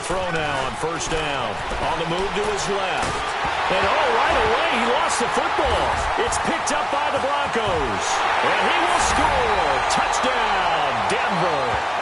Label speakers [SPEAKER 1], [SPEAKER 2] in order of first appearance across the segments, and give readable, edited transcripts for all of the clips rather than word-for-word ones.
[SPEAKER 1] throw now on first down. On the move to his left. And right away, he lost the football. It's picked up by the Broncos. And he will score. Touchdown, Denver.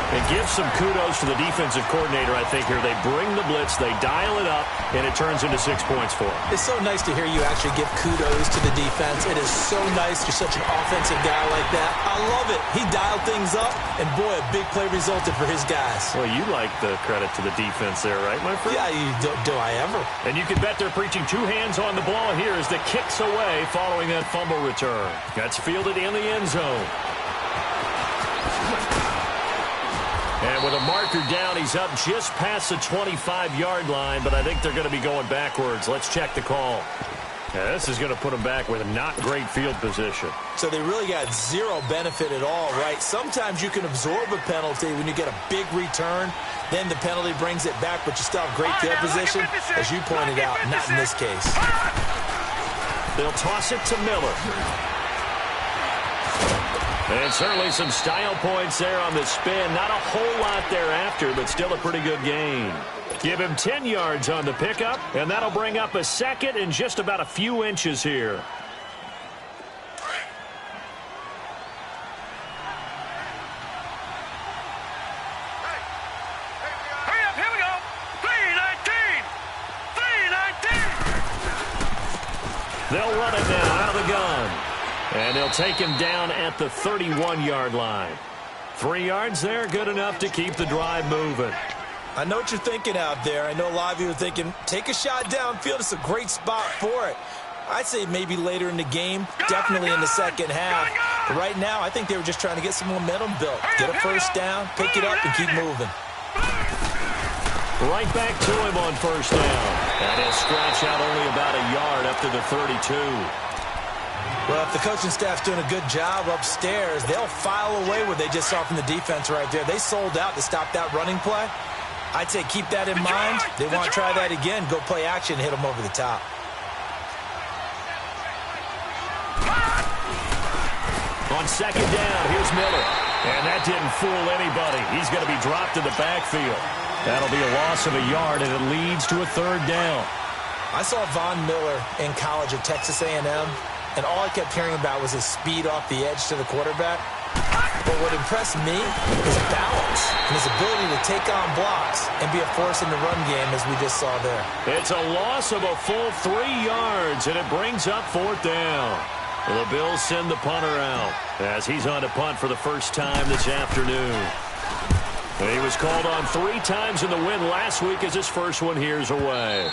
[SPEAKER 1] It gives some kudos to the defensive coordinator, I think, here. They bring the blitz, they dial it up, and it turns into 6 points for them.
[SPEAKER 2] It's so nice to hear you actually give kudos to the defense. It is so nice. You're such an offensive guy like that. I love it. He dialed things up, and boy, a big play resulted for his guys.
[SPEAKER 1] Well, you like the credit to the defense there, right, my friend?
[SPEAKER 2] Yeah, do I ever.
[SPEAKER 1] And you can bet they're preaching two hands on the ball here as the kick's away following that fumble return. That's fielded in the end zone. And with a marker down, he's up just past the 25-yard line, but I think they're going to be going backwards. Let's check the call. Yeah, this is going to put them back with a not great field position.
[SPEAKER 2] So they really got zero benefit at all, right? Sometimes you can absorb a penalty when you get a big return. Then the penalty brings it back, but you still have great field position. As you pointed out, not in this case.
[SPEAKER 1] They'll toss it to Miller. And certainly some style points there on the spin. Not a whole lot thereafter, but still a pretty good gain. Give him 10 yards on the pickup, and that'll bring up a second and just about a few inches here.
[SPEAKER 3] Hurry up, here we go. 3-19.
[SPEAKER 1] They'll run it now out of the gun. And they'll take him down at the 31-yard line. 3 yards there, good enough to keep the drive moving.
[SPEAKER 2] I know what you're thinking out there. I know a lot of you are thinking, take a shot downfield. It's a great spot for it. I'd say maybe later in the game, definitely in the second half. But right now, I think they were just trying to get some momentum built. Get a first down, pick it up, and keep moving.
[SPEAKER 1] Right back to him on first down. And he'll scratch out only about a yard up to the 32.
[SPEAKER 2] Well, if the coaching staff's doing a good job upstairs, they'll file away what they just saw from the defense right there. They sold out to stop that running play. I'd say keep that in mind. They want to try that again. Go play action, hit them over the top.
[SPEAKER 1] On second down, here's Miller. And that didn't fool anybody. He's going to be dropped in the backfield. That'll be a loss of a yard, and it leads to a third down.
[SPEAKER 2] I saw Von Miller in college at Texas A&M. And all I kept hearing about was his speed off the edge to the quarterback. But what impressed me was balance and his ability to take on blocks and be a force in the run game, as we just saw there.
[SPEAKER 1] It's a loss of a full 3 yards, and it brings up fourth down. The Bills send the punter out as he's on to punt for the first time this afternoon. And he was called on 3 times in the win last week as his first one here's away.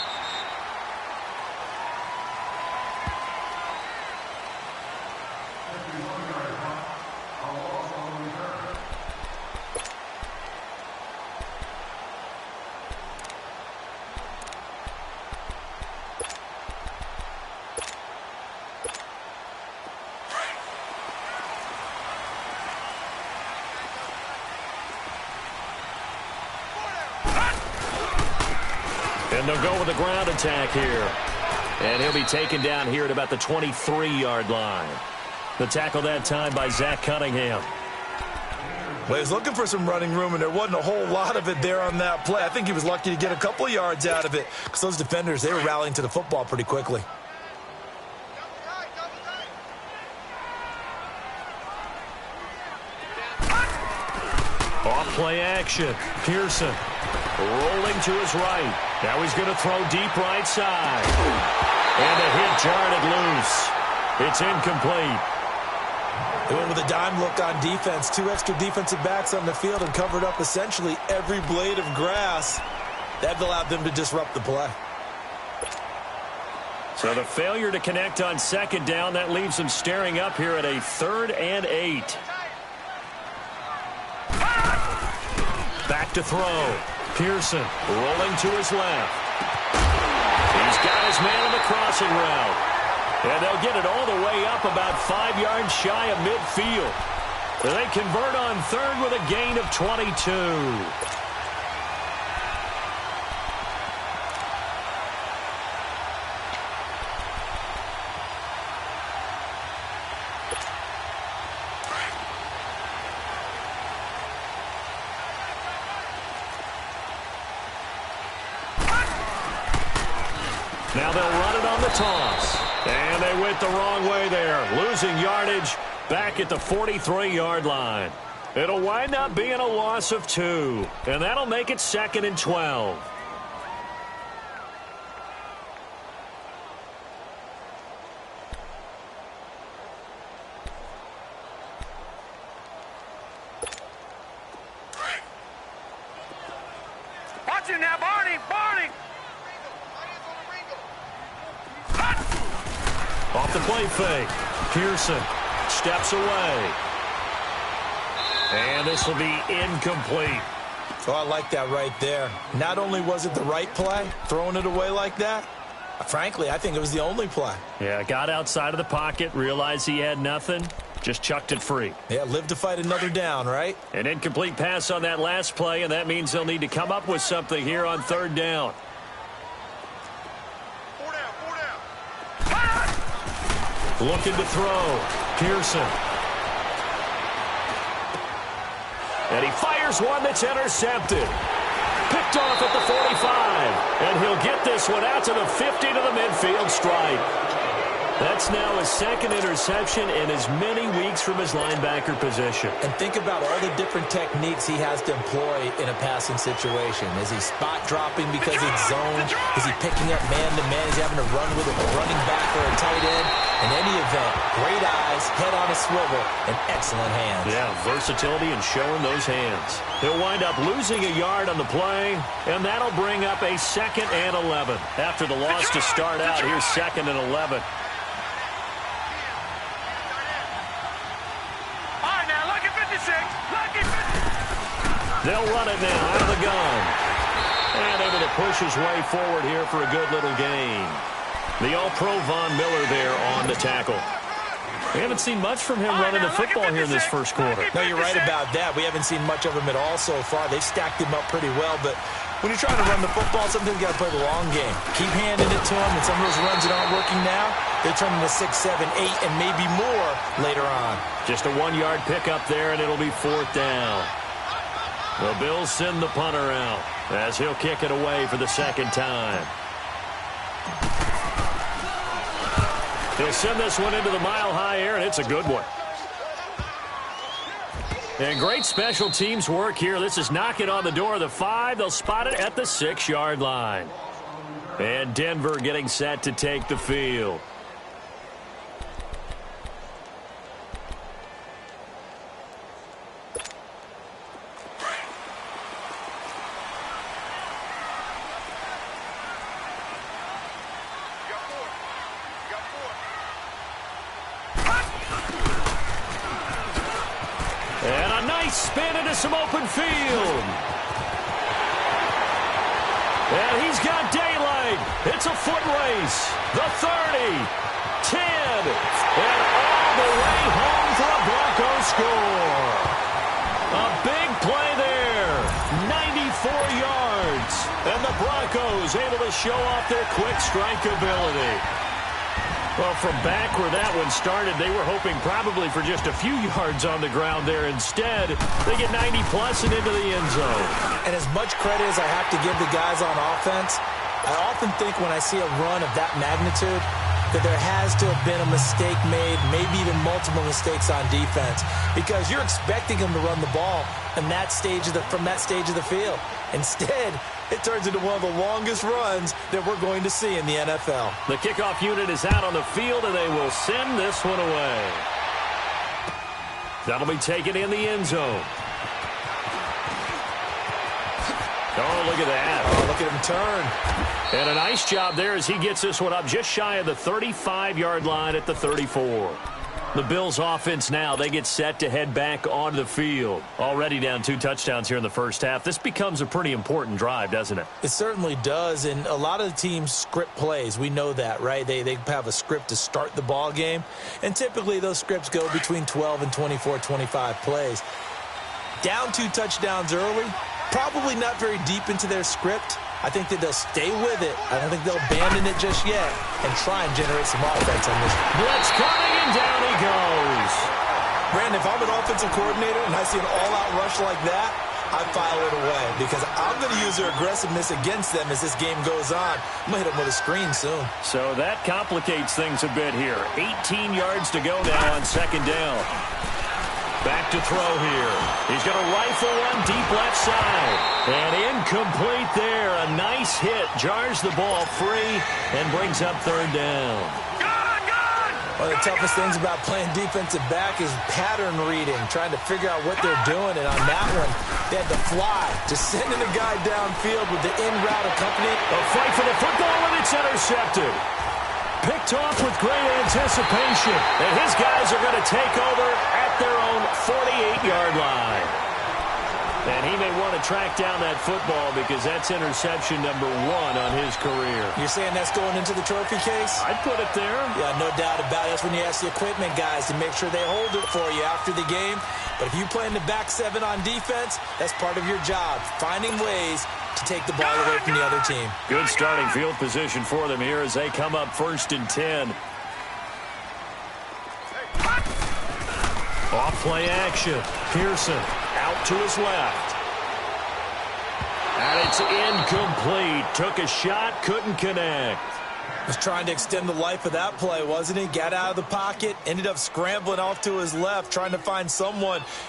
[SPEAKER 1] And they'll go with a ground attack here. And he'll be taken down here at about the 23-yard line. The tackle that time by Zach Cunningham.
[SPEAKER 2] Well, he was looking for some running room, and there wasn't a whole lot of it there on that play. I think he was lucky to get a couple of yards out of it because those defenders, they were rallying to the football pretty quickly.
[SPEAKER 1] Off play action. Pearson rolling to his right. Now he's going to throw deep right side. And the hit jarred it loose. It's incomplete.
[SPEAKER 2] They went with a dime look on defense. 2 extra defensive backs on the field and covered up essentially every blade of grass. That allowed them to disrupt the play.
[SPEAKER 1] So the failure to connect on second down, that leaves them staring up here at a 3rd and 8. Back to throw. Pearson rolling to his left. He's got his man on the crossing route. And they'll get it all the way up about 5 yards shy of midfield. They convert on 3rd with a gain of 22. Now they'll run it on the toss. And they went the wrong way there, losing yardage back at the 43-yard line. It'll wind up being a loss of 2, and that'll make it 2nd and 12.
[SPEAKER 3] Watch it now, Barney! Barney!
[SPEAKER 1] Off the play fake. Pearson steps away. And this will be incomplete.
[SPEAKER 2] Oh, I like that right there. Not only was it the right play, throwing it away like that, frankly, I think it was the only play.
[SPEAKER 1] Yeah, got outside of the pocket, realized he had nothing, just chucked it free.
[SPEAKER 2] Yeah, live to fight another down, right?
[SPEAKER 1] An incomplete pass on that last play, and that means they'll need to come up with something here on 3rd down.
[SPEAKER 3] 4 down, 4 down.
[SPEAKER 1] Looking to throw. Pearson. And he fires one that's intercepted. Picked off at the 45. And he'll get this one out to the 50 to the midfield stripe. That's now his 2nd interception in as many weeks from his linebacker position.
[SPEAKER 2] And think about all the different techniques he has to employ in a passing situation. Is he spot dropping because it's zone? Is he picking up man-to-man? Is he having to run with a running back or a tight end? In any event, great eyes, head on a swivel, and excellent hands.
[SPEAKER 1] Yeah, versatility and showing those hands. He'll wind up losing a yard on the play, and that'll bring up a 2nd and 11. After the loss to start out, here's 2nd and 11. They'll run it now out of the gun. And able to push his way forward here for a good little gain. The All-Pro Von Miller there on the tackle. We haven't seen much from him running the football here in this first quarter.
[SPEAKER 2] No, you're right about that. We haven't seen much of him at all so far. They've stacked him up pretty well, but when you're trying to run the football, sometimes you got to play the long game. Keep handing it to him, and some of those runs that aren't working now, they turn into 6, 7, 8, and maybe more later on.
[SPEAKER 1] Just a 1-yard pickup there, and it'll be 4th down. The Bills send the punter out as he'll kick it away for the 2nd time. He'll send this one into the mile-high air, and it's a good one. And great special teams work here. This is knocking on the door of the 5. They'll spot it at the 6-yard line. And Denver getting set to take the field. And a nice spin into some open field. And he's got daylight. It's a foot race. The 30, 10, and all the way home for a Broncos score. A big play there. 94 yards. And the Broncos able to show off their quick strike ability. Well, from back where that one started, they were hoping probably for just a few yards on the ground there. Instead, they get 90-plus and into the end zone.
[SPEAKER 2] And as much credit as I have to give the guys on offense, I often think when I see a run of that magnitude that there has to have been a mistake made, maybe even multiple mistakes on defense, because you're expecting them to run the ball in that stage from that stage of the field. Instead, it turns into one of the longest runs that we're going to see in the NFL.
[SPEAKER 1] The kickoff unit is out on the field, and they will send this one away. That'll be taken in the end zone. Oh, look at that.
[SPEAKER 2] Oh, look at him turn.
[SPEAKER 1] And a nice job there as he gets this one up just shy of the 35-yard line at the 34. The Bills offense now, they get set to head back onto the field. Already down 2 touchdowns here in the first half. This becomes a pretty important drive, doesn't it?
[SPEAKER 2] It certainly does, and a lot of the teams script plays. We know that, right? They have a script to start the ball game, and typically those scripts go between 12 and 24, 25 plays. Down 2 touchdowns early, probably not very deep into their script. I think that they'll stay with it. I don't think they'll abandon it just yet and try and generate some offense on this.
[SPEAKER 1] Blitz coming, and down he goes.
[SPEAKER 2] Brandon, if I'm an offensive coordinator and I see an all-out rush like that, I file it away because I'm going to use their aggressiveness against them as this game goes on. I'm going to hit them with a screen soon.
[SPEAKER 1] So that complicates things a bit here. 18 yards to go now on second down. Back to throw here. He's going to rifle one deep left side. And incomplete there. A nice hit. Jars the ball free and brings up third down.
[SPEAKER 2] One of the toughest things about playing defensive back is pattern reading, trying to figure out what they're doing. And on that one, they had to fly, just sending the guy downfield with the in-route accompanying.
[SPEAKER 1] A fight for the football, and it's intercepted. Picked off with great anticipation. And his guys are going to take over at their own 48-yard line. And he may want to track down that football because that's interception number 1 on his career.
[SPEAKER 2] You're saying that's going into the trophy case?
[SPEAKER 1] I'd put it there.
[SPEAKER 2] Yeah, no doubt about it. That's when you ask the equipment guys to make sure they hold it for you after the game. But if you play in the back 7 on defense, that's part of your job, finding ways to take the ball away from the other team.
[SPEAKER 1] Good starting field position for them here as they come up 1st and 10. Off play action. Pearson out to his left. And it's incomplete. Took a shot, couldn't connect.
[SPEAKER 2] Was trying to extend the life of that play, wasn't he? Got out of the pocket, ended up scrambling off to his left, trying to find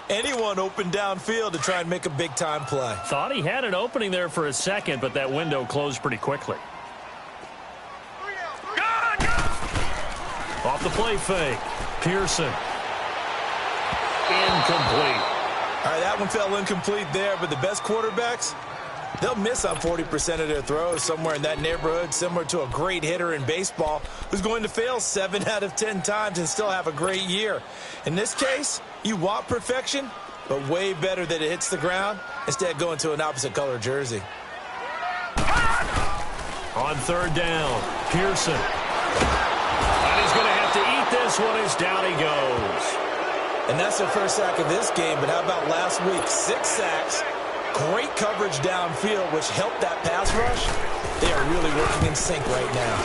[SPEAKER 2] anyone open downfield to try and make a big-time play.
[SPEAKER 1] Thought he had an opening there for a second, but that window closed pretty quickly. Off the play fake. Pearson. Incomplete.
[SPEAKER 2] All right, that one fell incomplete there, but the best quarterbacks, they'll miss on 40% of their throws somewhere in that neighborhood, similar to a great hitter in baseball who's going to fail 7 out of 10 times and still have a great year. In this case, you want perfection, but way better that it hits the ground instead going to an opposite color jersey.
[SPEAKER 1] On third down, Pearson. And he's going to have to eat this one as down he goes.
[SPEAKER 2] And that's their first sack of this game, but how about last week? 6 sacks. Great coverage downfield, which helped that pass rush. They are really working in sync right now.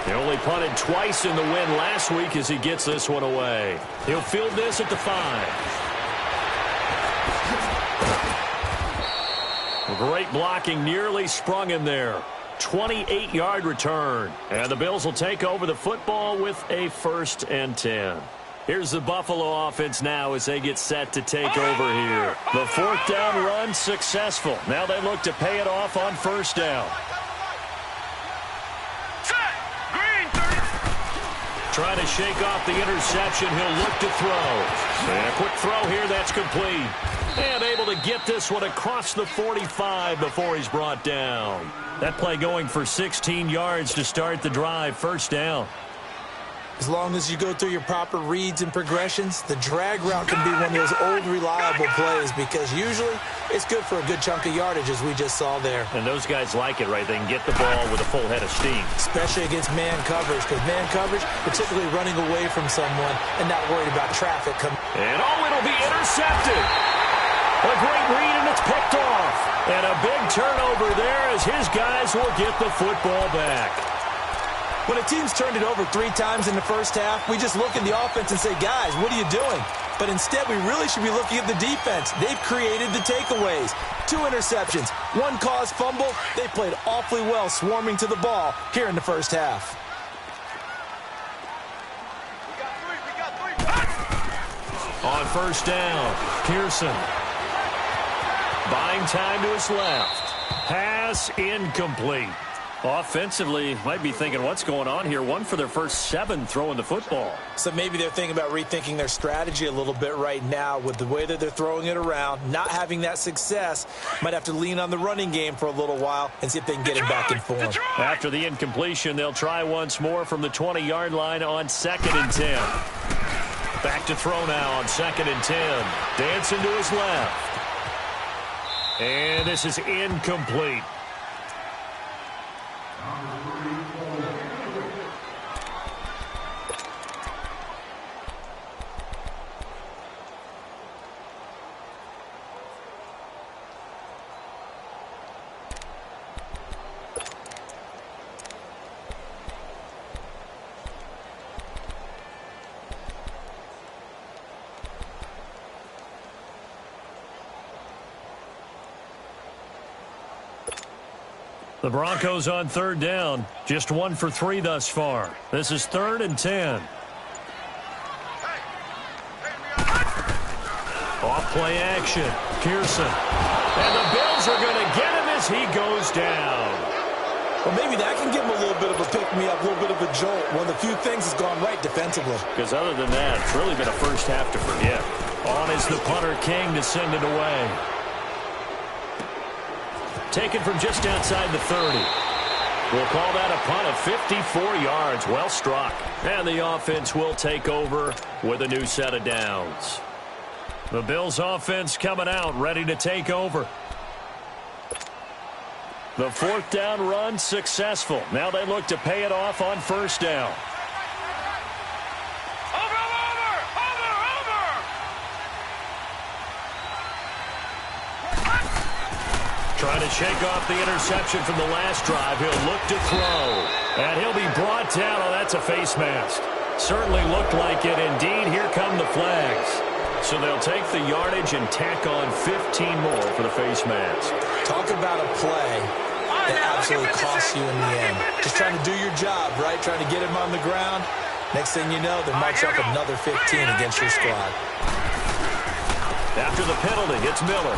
[SPEAKER 1] He only punted twice in the win last week as he gets this one away. He'll field this at the 5. Great blocking, nearly sprung him there. 28-yard return. And the Bills will take over the football with a 1st and 10. Here's the Buffalo offense now as they get set to take over here. The 4th down run successful. Now they look to pay it off on 1st down. Trying to shake off the interception. He'll look to throw. And a quick throw here. That's complete. And able to get this one across the 45 before he's brought down. That play going for 16 yards to start the drive. 1st down.
[SPEAKER 2] As long as you go through your proper reads and progressions, the drag route can be one of those old reliable plays because usually it's good for a good chunk of yardage as we just saw there.
[SPEAKER 1] And those guys like it, right? They can get the ball with a full head of steam.
[SPEAKER 2] Especially against man coverage because man coverage, particularly running away from someone and not worried about traffic coming.
[SPEAKER 1] And it'll be intercepted. A great read and it's picked off. And a big turnover there as his guys will get the football back.
[SPEAKER 2] When a team's turned it over 3 times in the first half, we just look at the offense and say, guys, what are you doing? But instead, we really should be looking at the defense. They've created the takeaways. 2 interceptions, 1 caused fumble. They played awfully well swarming to the ball here in the first half.
[SPEAKER 1] On 1st down, Pearson. Buying time to his left. Pass incomplete. Offensively, might be thinking, what's going on here? 1 for their first 7 throwing the football.
[SPEAKER 2] So maybe they're thinking about rethinking their strategy a little bit right now with the way that they're throwing it around, not having that success. Might have to lean on the running game for a little while and see if they can get it back in form.
[SPEAKER 1] After the incompletion, they'll try once more from the 20-yard line on 2nd and 10. Back to throw now on 2nd and 10. Dancing to his left. And this is incomplete. The Broncos on third down. Just 1 for 3 thus far. This is 3rd and 10. Off play action. Pearson. And the Bills are going to get him as he goes down.
[SPEAKER 2] Well, maybe that can give him a little bit of a pick-me-up, a little bit of a jolt. One of the few things has gone right defensively.
[SPEAKER 1] Because other than that, it's really been a first half to forget. On is the punter, King, to send it away. Taken from just outside the 30. We'll call that a punt of 54 yards. Well struck. And the offense will take over with a new set of downs. The Bills offense coming out, ready to take over. The 4th down run successful. Now they look to pay it off on 1st down. Trying to shake off the interception from the last drive. He'll look to throw. And he'll be brought down. Oh, that's a face mask. Certainly looked like it. Indeed, here come the flags. So they'll take the yardage and tack on 15 more for the face mask.
[SPEAKER 2] Talk about a play that absolutely costs you in the end. Just trying to do your job, right? Trying to get him on the ground. Next thing you know, they march up another 15 against your squad.
[SPEAKER 1] After the penalty, it's Miller.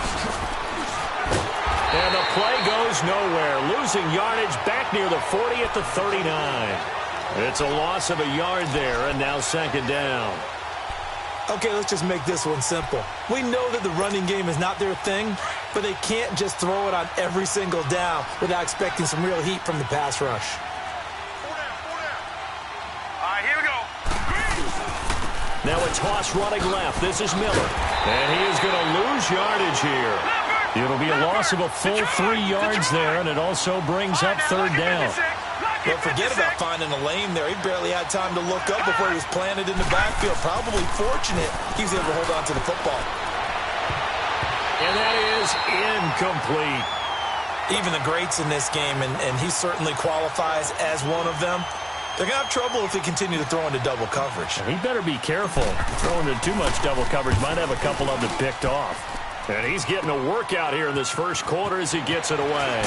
[SPEAKER 1] And the play goes nowhere. Losing yardage back near the 40 at the 39. It's a loss of a yard there, and now 2nd down.
[SPEAKER 2] Okay, let's just make this one simple. We know that the running game is not their thing, but they can't just throw it on every single down without expecting some real heat from the pass rush.
[SPEAKER 3] All right, here we go.
[SPEAKER 1] Now a toss running left. This is Miller. And he is going to lose yardage here. It'll be a loss of a full 3 yards there, and it also brings up 3rd down.
[SPEAKER 2] Don't forget about finding a lane there. He barely had time to look up before he was planted in the backfield. Probably fortunate he was able to hold on to the football.
[SPEAKER 1] And that is incomplete.
[SPEAKER 2] Even the greats in this game, and he certainly qualifies as one of them, they're going to have trouble if they continue to throw into double coverage.
[SPEAKER 1] He better be careful. Throwing into too much double coverage might have a couple of them picked off. And he's getting a workout here in this 1st quarter as he gets it away.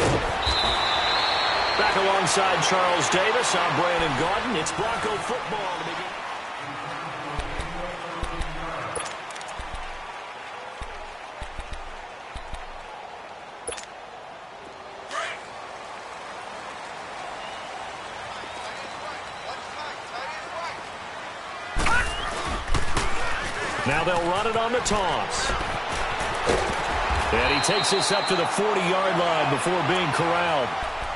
[SPEAKER 1] Back alongside Charles Davis, I'm Brandon Gaudin. It's Bronco football to begin. Now they'll run it on the toss. And he takes this up to the 40-yard line before being corralled.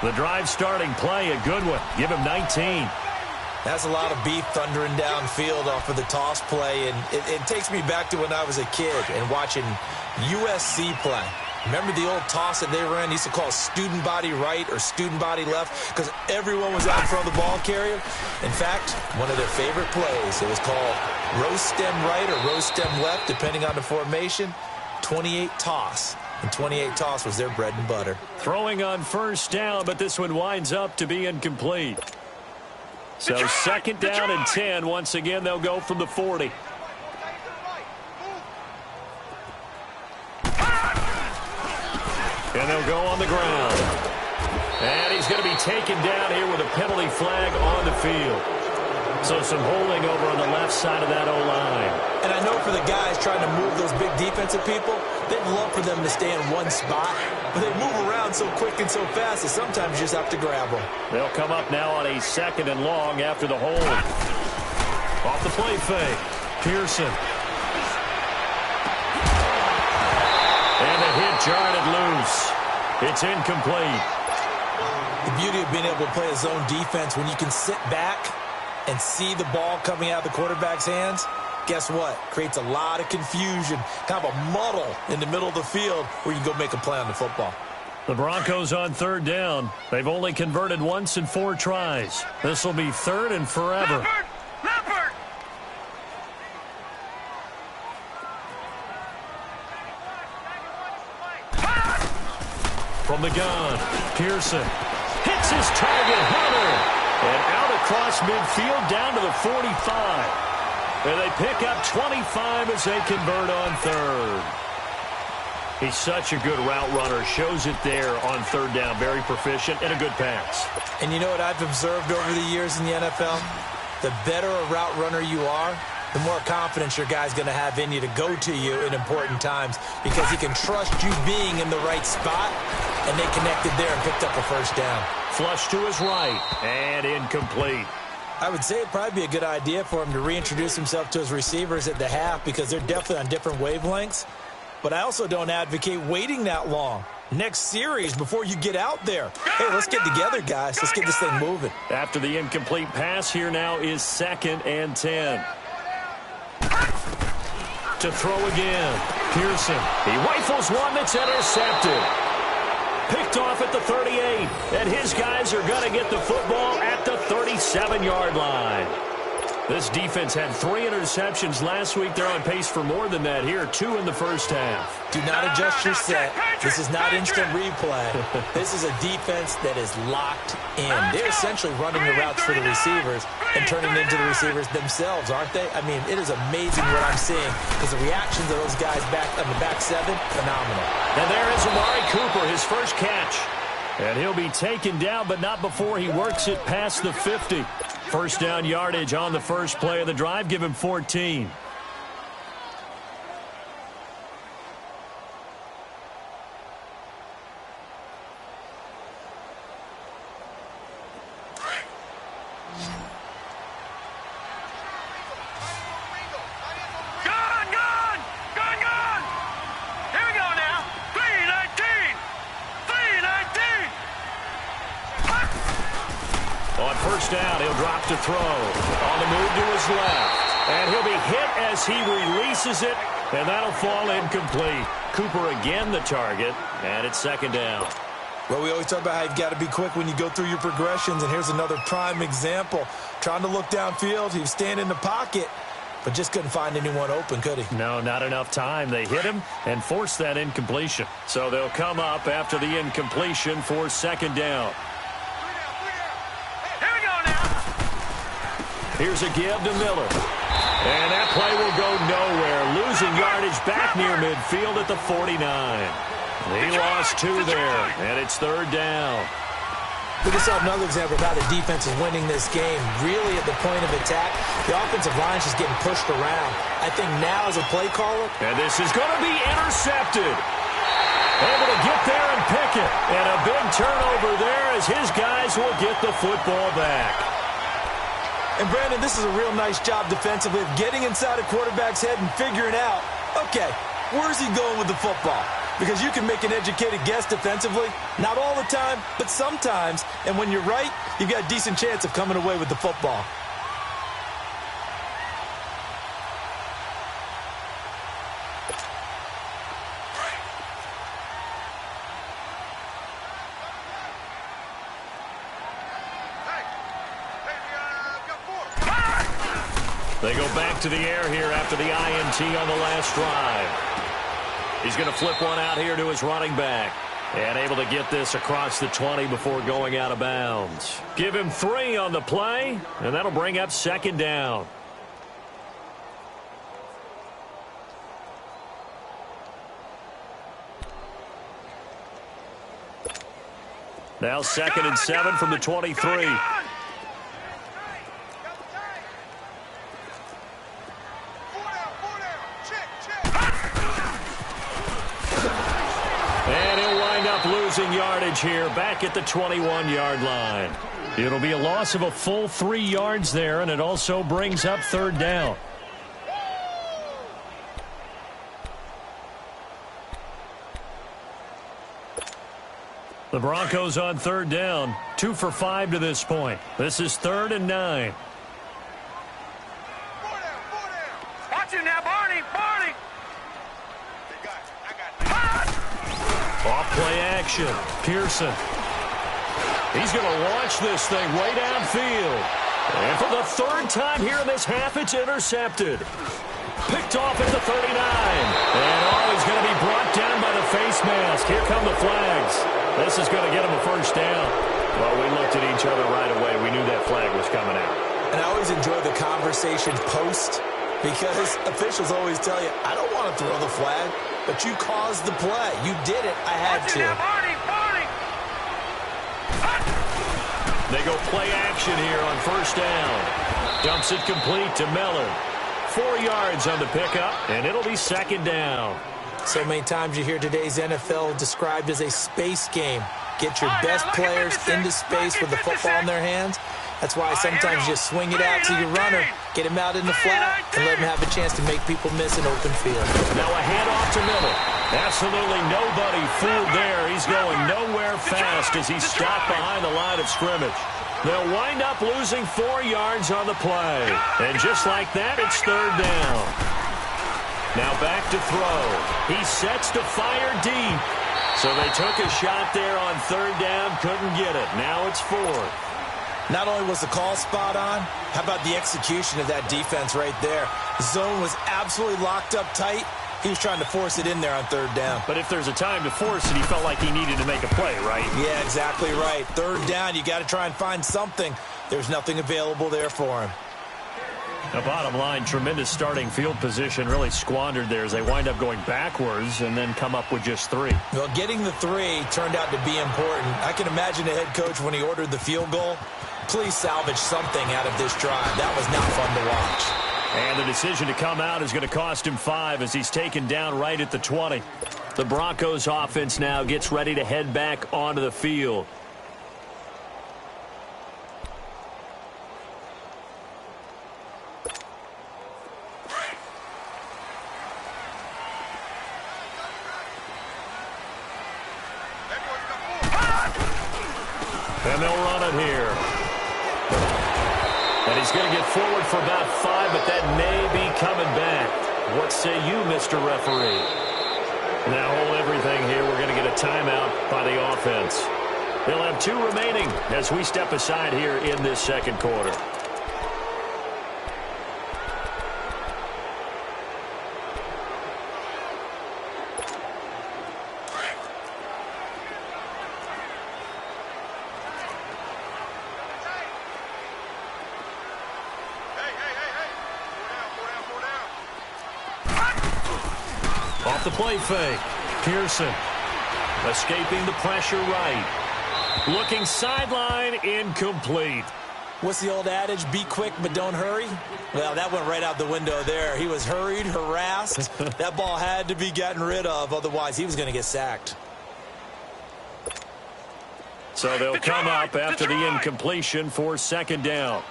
[SPEAKER 1] The drive starting play, a good one. Give him 19.
[SPEAKER 2] That's a lot of beef thundering downfield off of the toss play, and it takes me back to when I was a kid and watching USC play. Remember the old toss that they ran? They used to call student body right or student body left because everyone was out in front of the ball carrier. In fact, one of their favorite plays, it was called roast stem right or roast stem left, depending on the formation. 28 toss. And 28 toss was their bread and butter.
[SPEAKER 1] Throwing on 1st down, but this one winds up to be incomplete. So 2nd down and 10. Once again, they'll go from the 40. And they'll go on the ground. And he's going to be taken down here with a penalty flag on the field. So some holding over on the left side of that O-line.
[SPEAKER 2] And I know for the guys trying to move those big defensive people, they'd love for them to stay in one spot. But they move around so quick and so fast that sometimes you just have to grab them.
[SPEAKER 1] They'll come up now on a 2nd and long after the hold. Off the play fake. Pearson. And the hit jarred it loose. It's incomplete.
[SPEAKER 2] The beauty of being able to play a zone defense when you can sit back and see the ball coming out of the quarterback's hands, guess what? Creates a lot of confusion, kind of a muddle in the middle of the field where you can go make a play on the football.
[SPEAKER 1] The Broncos on 3rd down. They've only converted once in 4 tries. This will be 3rd and forever.
[SPEAKER 3] Leopard!
[SPEAKER 1] From the gun, Pearson hits his target, Hunter. And out across midfield down to the 45. And they pick up 25 as they convert on 3rd. He's such a good route runner. Shows it there on third down. Very proficient and a good pass.
[SPEAKER 2] And you know what I've observed over the years in the NFL? The better a route runner you are, the more confidence your guy's going to have in you to go to you in important times because he can trust you being in the right spot, and they connected there and picked up a first down.
[SPEAKER 1] Flush to his right and incomplete.
[SPEAKER 2] I would say it'd probably be a good idea for him to reintroduce himself to his receivers at the half because they're definitely on different wavelengths. But I also don't advocate waiting that long. Next series before you get out there. Hey, let's get together, guys. Let's get this thing moving.
[SPEAKER 1] After the incomplete pass, here now is 2nd and 10. To throw again. Pearson. He rifles one that's intercepted. Picked off at the 38. And his guys are going to get the football at the 37-yard line. This defense had 3 interceptions last week. They're on pace for more than that here. 2 in the first half.
[SPEAKER 2] Do not adjust your set. This is not instant replay. This is a defense that is locked in. They're essentially running the routes for the receivers and turning into the receivers themselves, aren't they? I mean, it is amazing what I'm seeing because the reactions of those guys back on the back 7, phenomenal.
[SPEAKER 1] And there is Amari Cooper, his first catch. And he'll be taken down, but not before he works it past the 50. First down yardage on the first play of the drive. Give him 14. Down, he'll drop to throw. On the move to his left. And he'll be hit as he releases it, and that'll fall incomplete. Cooper again the target, and it's 2nd down.
[SPEAKER 2] Well, we always talk about how you've got to be quick when you go through your progressions, and here's another prime example. Trying to look downfield, he was standing in the pocket, but just couldn't find anyone open, could he?
[SPEAKER 1] No, not enough time. They hit him and forced that incompletion. So they'll come up after the incompletion for 2nd down. Here's a give to Miller. And that play will go nowhere. Losing yardage back near midfield at the 49. He lost 2 there, and it's 3rd down.
[SPEAKER 2] We just saw another example of how the defense is winning this game. Really at the point of attack, the offensive line is just getting pushed around. I think now as a play caller.
[SPEAKER 1] And this is going to be intercepted. Able to get there and pick it. And a big turnover there as his guys will get the football back.
[SPEAKER 2] And, Brandon, this is a real nice job defensively of getting inside a quarterback's head and figuring out, okay, where's he going with the football? Because you can make an educated guess defensively. Not all the time, but sometimes. And when you're right, you've got a decent chance of coming away with the football.
[SPEAKER 1] They go back to the air here after the INT on the last drive. He's going to flip one out here to his running back. And able to get this across the 20 before going out of bounds. Give him 3 on the play, and that'll bring up 2nd down. Now 2nd and 7 from the 23. Losing yardage here back at the 21-yard line. It'll be a loss of a full 3 yards there, and it also brings up 3rd down. The Broncos on 3rd down, 2 for 5 to this point. This is 3rd and 9.
[SPEAKER 3] Watch him now, Barney.
[SPEAKER 1] Off-play action. Pearson. He's going to launch this thing way downfield. And for the 3rd time here in this half, it's intercepted. Picked off at the 39. And he's going to be brought down by the face mask. Here come the flags. This is going to get him a 1st down. Well, we looked at each other right away. We knew that flag was coming out.
[SPEAKER 2] And I always enjoy the conversation post Because officials always tell you, I don't want to throw the flag, but you caused the play. You did it. I had to.
[SPEAKER 1] They go play action here on first down. Dumps it complete to Miller. 4 yards on the pickup, and it'll be second down.
[SPEAKER 2] So many times you hear today's NFL described as a space game. Get your best players into space with the football in their hands. That's why sometimes you just swing it out to your runner, get him out in the flat, and let him have a chance to make people miss an open field.
[SPEAKER 1] Now a handoff to Miller. Absolutely nobody fooled there. He's going nowhere fast as he's stopped behind the line of scrimmage. They'll wind up losing 4 yards on the play. And just like that, it's third down. Now back to throw. He sets to fire deep. So they took a shot there on third down, couldn't get it. Now it's fourth.
[SPEAKER 2] Not only was the call spot on, how about the execution of that defense right there? The zone was absolutely locked up tight. He was trying to force it in there on third down.
[SPEAKER 1] But if there's a time to force it, he felt like he needed to make a play, right?
[SPEAKER 2] Yeah, exactly right. Third down, you got to try and find something. There's nothing available there for him.
[SPEAKER 1] The bottom line, tremendous starting field position, really squandered there as they wind up going backwards and then come up with just 3.
[SPEAKER 2] Well, getting the 3 turned out to be important. I can imagine the head coach when he ordered the field goal. Please salvage something out of this drive. That was not fun to watch.
[SPEAKER 1] And the decision to come out is going to cost him 5 as he's taken down right at the 20. The Broncos offense now gets ready to head back onto the field. And they'll run it here. And he's going to get forward for about 5, but that may be coming back. What say you, Mr. Referee? Now hold everything here. We're going to get a timeout by the offense. They'll have 2 remaining as we step aside here in this second quarter. Off the play fake. Pearson escaping the pressure right. Looking sideline, incomplete.
[SPEAKER 2] What's the old adage? Be quick, but don't hurry? Well, that went right out the window there. He was hurried, harassed. That ball had to be gotten rid of. Otherwise, he was going to get sacked.
[SPEAKER 1] So they'll come up after the incompletion for second down.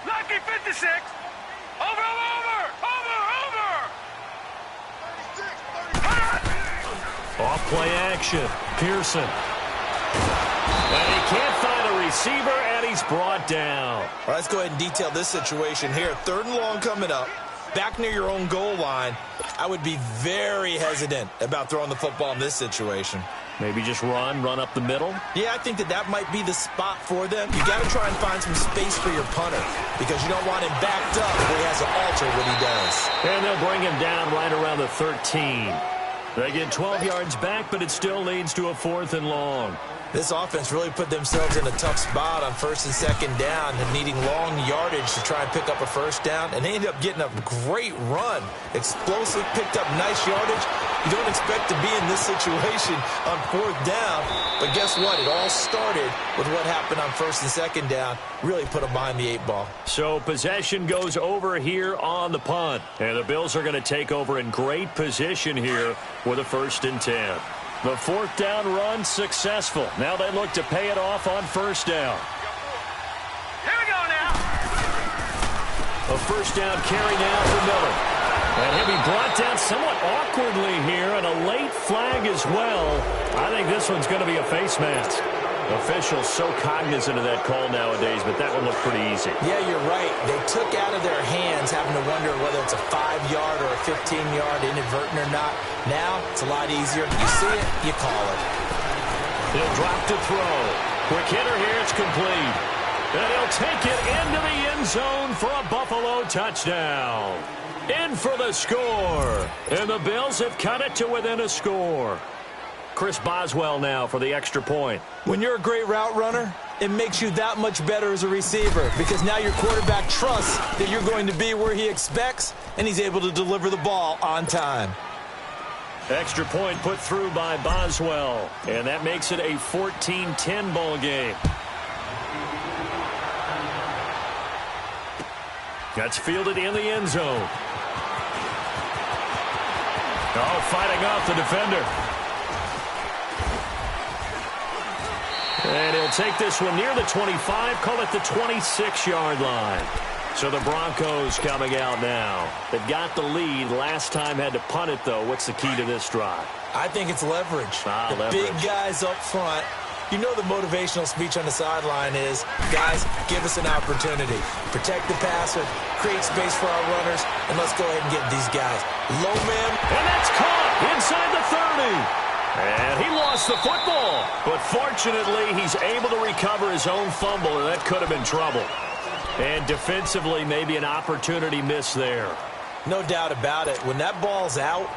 [SPEAKER 3] Lucky 56. Over.
[SPEAKER 1] Off play action. Pearson. And he can't find a receiver, and he's brought down.
[SPEAKER 2] All right, let's go ahead and detail this situation here. 3rd and long coming up. Back near your own goal line. I would be very hesitant about throwing the football in this situation.
[SPEAKER 1] Maybe just run up the middle?
[SPEAKER 2] Yeah, I think that might be the spot for them. You got to try and find some space for your punter because you don't want him backed up where he has to alter what he does.
[SPEAKER 1] And they'll bring him down right around the 13. They get 12 yards back, but it still leads to a 4th and long.
[SPEAKER 2] This offense really put themselves in a tough spot on 1st and 2nd down and needing long yardage to try and pick up a 1st down. And they ended up getting a great run. Explosive, picked up nice yardage. You don't expect to be in this situation on 4th down. But guess what? It all started with what happened on 1st and 2nd down. Really put them behind the 8 ball.
[SPEAKER 1] So possession goes over here on the punt. And the Bills are going to take over in great position here with a 1st and 10. The 4th down run successful. Now they look to pay it off on 1st down.
[SPEAKER 3] Here we go now.
[SPEAKER 1] A 1st down carry now for Miller. And he'll be brought down somewhat awkwardly here, and a late flag as well. I think this one's going to be a face mask. Officials so cognizant of that call nowadays, but that one looked pretty easy.
[SPEAKER 2] Yeah, you're right. They took out of their hands having to wonder whether it's a 5-yard or a 15-yard inadvertent or not. Now, it's a lot easier. You see it, you call it.
[SPEAKER 1] He'll drop to throw. Quick hitter here, it's complete. And he'll take it into the end zone for a Buffalo touchdown. In for the score. And the Bills have cut it to within a score. Chris Boswell now for the extra point.
[SPEAKER 2] When you're a great route runner, it makes you that much better as a receiver because now your quarterback trusts that you're going to be where he expects, and he's able to deliver the ball on time.
[SPEAKER 1] Extra point put through by Boswell, and that makes it a 14-10 ball game. That's fielded in the end zone. Oh, fighting off the defender. And he'll take this one near the 25, call it the 26-yard line. So the Broncos coming out now. They've got the lead. Last time had to punt it, though. What's the key to this drive?
[SPEAKER 2] I think it's leverage.
[SPEAKER 1] Leverage.
[SPEAKER 2] Big guys up front. You know the motivational speech on the sideline is, guys, give us an opportunity. Protect the passer, create space for our runners, and let's go ahead and get these guys. Low man.
[SPEAKER 1] And that's caught inside the 30. And he lost the football. But fortunately, he's able to recover his own fumble, and that could have been trouble. And defensively, maybe an opportunity miss there.
[SPEAKER 2] No doubt about it. When that ball's out,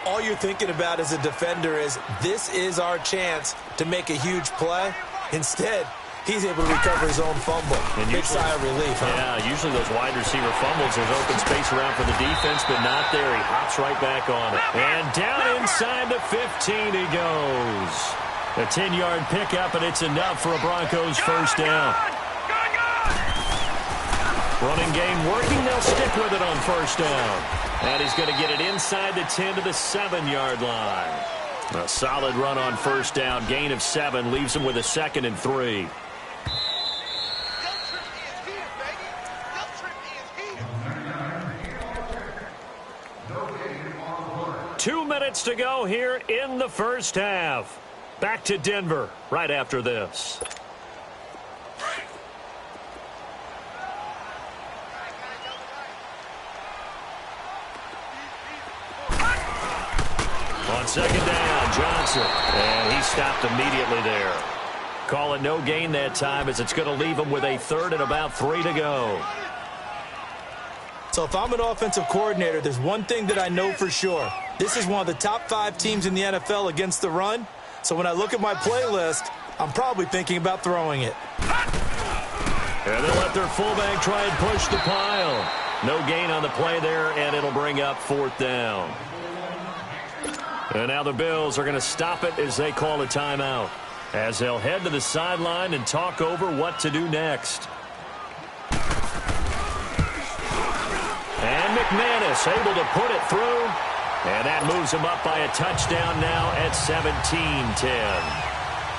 [SPEAKER 2] all you're thinking about as a defender is, this is our chance to make a huge play. Instead, he's able to recover his own fumble. And big sigh of relief, huh?
[SPEAKER 1] Yeah, usually those wide receiver fumbles, there's open space around for the defense, but not there. He hops right back on it. And down inside the 15 he goes. A 10-yard pickup, and it's enough for a Broncos first down. Running game working. They'll stick with it on first down. And he's going to get it inside the 10 to the 7-yard line. A solid run on first down. Gain of 7 leaves him with a 2nd and 3. Two minutes to go here in the first half. Back to Denver right after this. On second down, Johnson. And he stopped immediately there. Call it no gain that time as it's going to leave him with a 3rd and about 3 to go.
[SPEAKER 2] So if I'm an offensive coordinator, there's one thing that I know for sure. This is one of the top 5 teams in the NFL against the run. So when I look at my playlist, I'm probably thinking about throwing it.
[SPEAKER 1] And they'll let their fullback try and push the pile. No gain on the play there, and it'll bring up 4th down. And now the Bills are going to stop it as they call a timeout, as they'll head to the sideline and talk over what to do next. And McManus able to put it through. And that moves him up by a touchdown now at 17-10.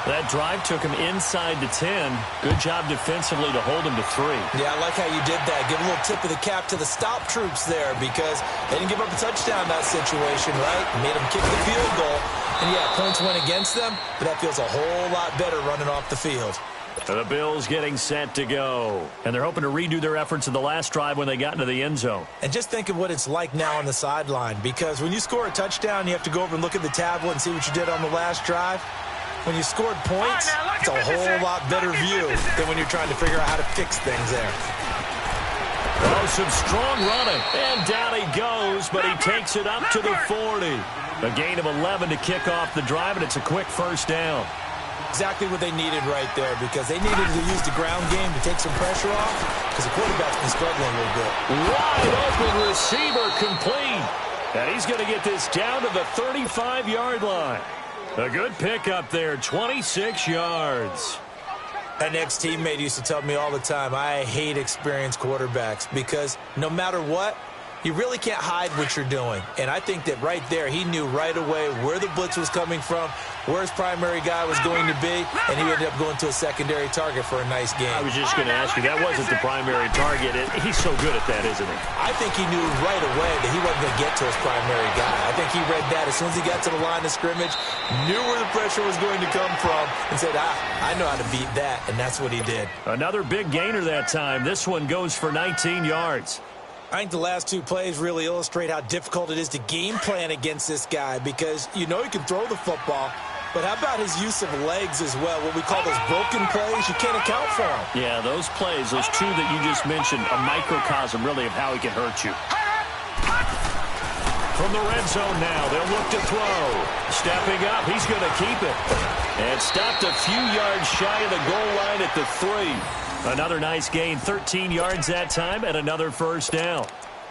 [SPEAKER 1] That drive took him inside the 10. Good job defensively to hold him to 3.
[SPEAKER 2] Yeah, I like how you did that. Give a little tip of the cap to the stop troops there because they didn't give up a touchdown in that situation, right? Made them kick the field goal. And, yeah, points went against them, but that feels a whole lot better running off the field.
[SPEAKER 1] The Bills getting set to go. And they're hoping to redo their efforts in the last drive when they got into the end zone.
[SPEAKER 2] And just think of what it's like now on the sideline because when you score a touchdown, you have to go over and look at the tablet and see what you did on the last drive. When you scored points, it's a whole lot better view than when you're trying to figure out how to fix things there.
[SPEAKER 1] Oh, some strong running. And down he goes, but he takes it up to the 40. A gain of 11 to kick off the drive, and it's a quick first down.
[SPEAKER 2] Exactly what they needed right there because they needed to use the ground game to take some pressure off because the quarterback's been struggling a little bit.
[SPEAKER 1] Wide open receiver complete. And he's going to get this down to the 35-yard line. A good pickup there, 26 yards.
[SPEAKER 2] An ex-teammate used to tell me all the time, I hate experienced quarterbacks because no matter what, you really can't hide what you're doing. And I think that right there, he knew right away where the blitz was coming from, where his primary guy was going to be, and he ended up going to a secondary target for a nice game.
[SPEAKER 1] I was just going to ask you, that wasn't the primary target. He's so good at that, isn't he?
[SPEAKER 2] I think he knew right away that he wasn't going to get to his primary guy. I think he read that as soon as he got to the line of scrimmage, knew where the pressure was going to come from, and said, I know how to beat that, and that's what he did.
[SPEAKER 1] Another big gainer that time. This one goes for 19 yards.
[SPEAKER 2] I think the last 2 plays really illustrate how difficult it is to game plan against this guy because you know he can throw the football, but how about his use of legs as well? What we call those broken plays, you can't account for them.
[SPEAKER 1] Yeah, those plays, those 2 that you just mentioned, a microcosm really of how he can hurt you. From the red zone now, they'll look to throw. Stepping up, he's going to keep it. And stopped a few yards shy of the goal line at the 3. Another nice gain, 13 yards that time, and another first down.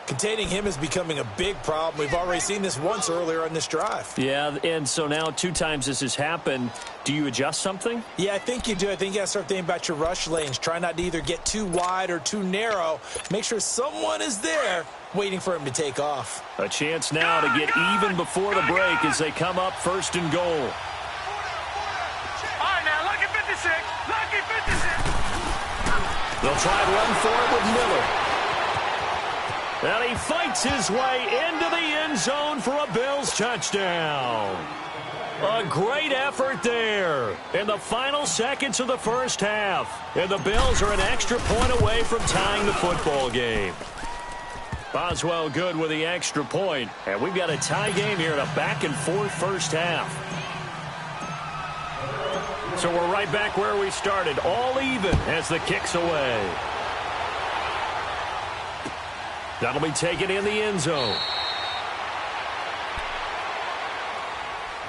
[SPEAKER 2] Containing him is becoming a big problem. We've already seen this once earlier on this drive.
[SPEAKER 1] Yeah, and so now 2 times this has happened. Do you adjust something?
[SPEAKER 2] Yeah, I think you do. I think you got to start thinking about your rush lanes. Try not to either get too wide or too narrow. Make sure someone is there waiting for him to take off.
[SPEAKER 1] A chance now to get even before the break as they come up 1st and goal.
[SPEAKER 3] All right, now, lucky 56. Lucky 56.
[SPEAKER 1] They'll try and run for it with Miller. And he fights his way into the end zone for a Bills touchdown. A great effort there in the final seconds of the first half. And the Bills are an extra point away from tying the football game. Boswell good with the extra point. And we've got a tie game here in a back-and-forth first half. So we're right back where we started, all even as the kick's away. That'll be taken in the end zone.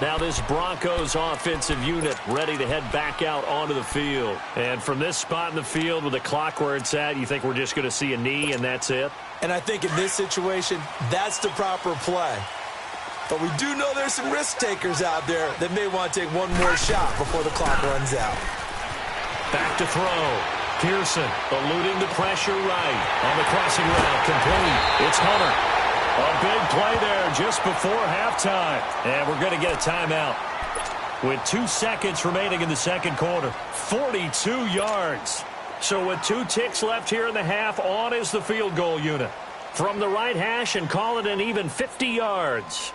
[SPEAKER 1] Now this Broncos offensive unit ready to head back out onto the field. And from this spot in the field with the clock where it's at, you think we're just going to see a knee and that's it?
[SPEAKER 2] And I think in this situation, that's the proper play. But we do know there's some risk takers out there that may want to take one more shot before the clock runs out.
[SPEAKER 1] Back to throw. Pearson eluding the pressure right. On the crossing route, complete. It's Hunter. A big play there just before halftime. And we're going to get a timeout. With 2 seconds remaining in the second quarter. 42 yards. So with 2 ticks left here in the half, on is the field goal unit. From the right hash and call it an even 50 yards.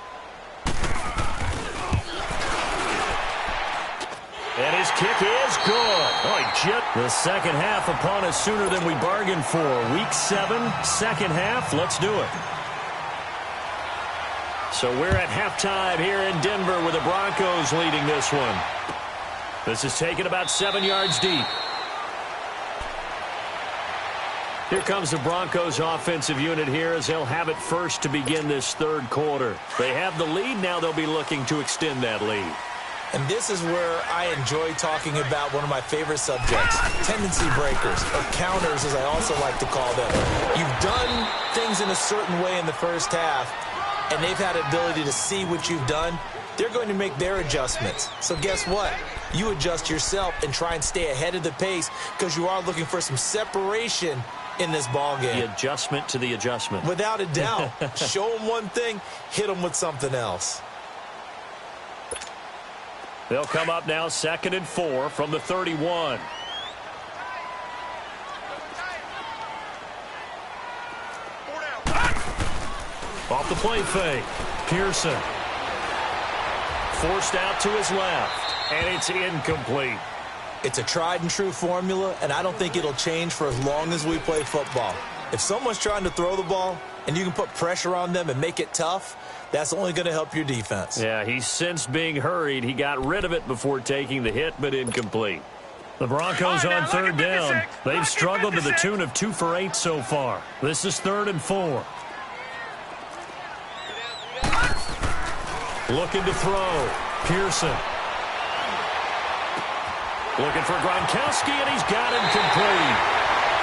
[SPEAKER 1] And his kick is good. The second half upon us sooner than we bargained for. Week 7, second half. Let's do it. So we're at halftime here in Denver with the Broncos leading this one. This is taken about 7 yards deep. Here comes the Broncos offensive unit here as they'll have it first to begin this third quarter. They have the lead. Now they'll be looking to extend that lead.
[SPEAKER 2] And this is where I enjoy talking about one of my favorite subjects, tendency breakers, or counters as I also like to call them. You've done things in a certain way in the first half, and they've had the ability to see what you've done. They're going to make their adjustments. So guess what? You adjust yourself and try and stay ahead of the pace because you are looking for some separation in this ball game.
[SPEAKER 1] The adjustment to the adjustment.
[SPEAKER 2] Without a doubt. Show them one thing, hit them with something else.
[SPEAKER 1] They'll come up now 2nd and 4 from the 31. Off the play fake. Pearson. Forced out to his left. And it's incomplete.
[SPEAKER 2] It's a tried and true formula, and I don't think it'll change for as long as we play football. If someone's trying to throw the ball and you can put pressure on them and make it tough, that's only going to help your defense.
[SPEAKER 1] Yeah, he's since being hurried. He got rid of it before taking the hit, but incomplete. The Broncos on third down. They've struggled to the tune of 2 for 8 so far. This is 3rd and 4. Looking to throw. Pearson. Looking for Gronkowski, and he's got him complete.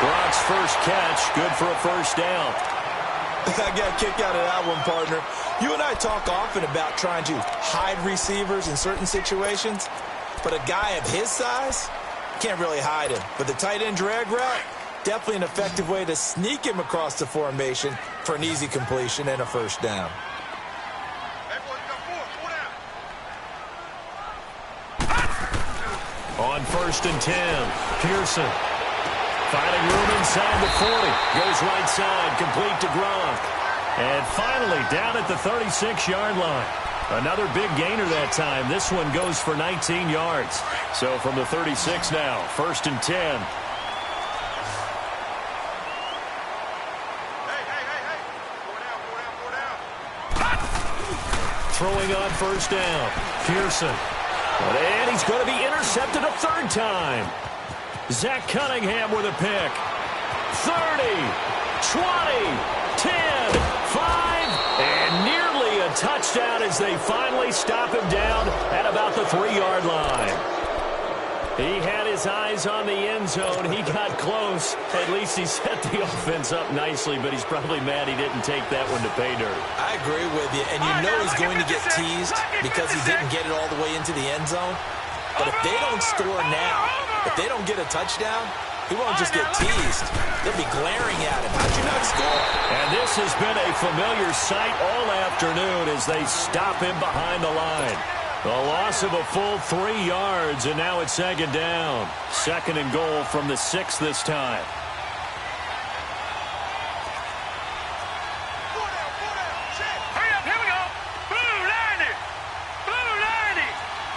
[SPEAKER 1] Gronk's first catch, good for a first down.
[SPEAKER 2] I got a kick out of that one, partner. You and I talk often about trying to hide receivers in certain situations, but a guy of his size can't really hide him. But the tight end drag route, definitely an effective way to sneak him across the formation for an easy completion and a first down.
[SPEAKER 1] On 1st and 10, Pearson. Finding room inside the 40. Goes right side, complete to Gronk. And finally, down at the 36-yard line. Another big gainer that time. This one goes for 19 yards. So from the 36 now, 1st and 10. Throwing on 1st down. Pearson. And he's going to be intercepted a 3rd time. Zach Cunningham with a pick. 30, 20, 10, 5, and nearly touchdown as they finally stop him down at about the 3-yard line. He had his eyes on the end zone. He got close. At least he set the offense up nicely, but he's probably mad he didn't take that one to pay dirt.
[SPEAKER 2] I agree with you, and you know he's going to get teased because he didn't get it all the way into the end zone. But if they don't score now, if they don't get a touchdown, he won't just get teased. They'll be glaring at him. How'd you not score?
[SPEAKER 1] And this has been a familiar sight all afternoon as they stop him behind the line. A loss of a full 3 yards, and now it's 2nd down. 2nd and goal from the 6 this time.
[SPEAKER 3] Hurry up, here we go. Blue 90. Blue 90.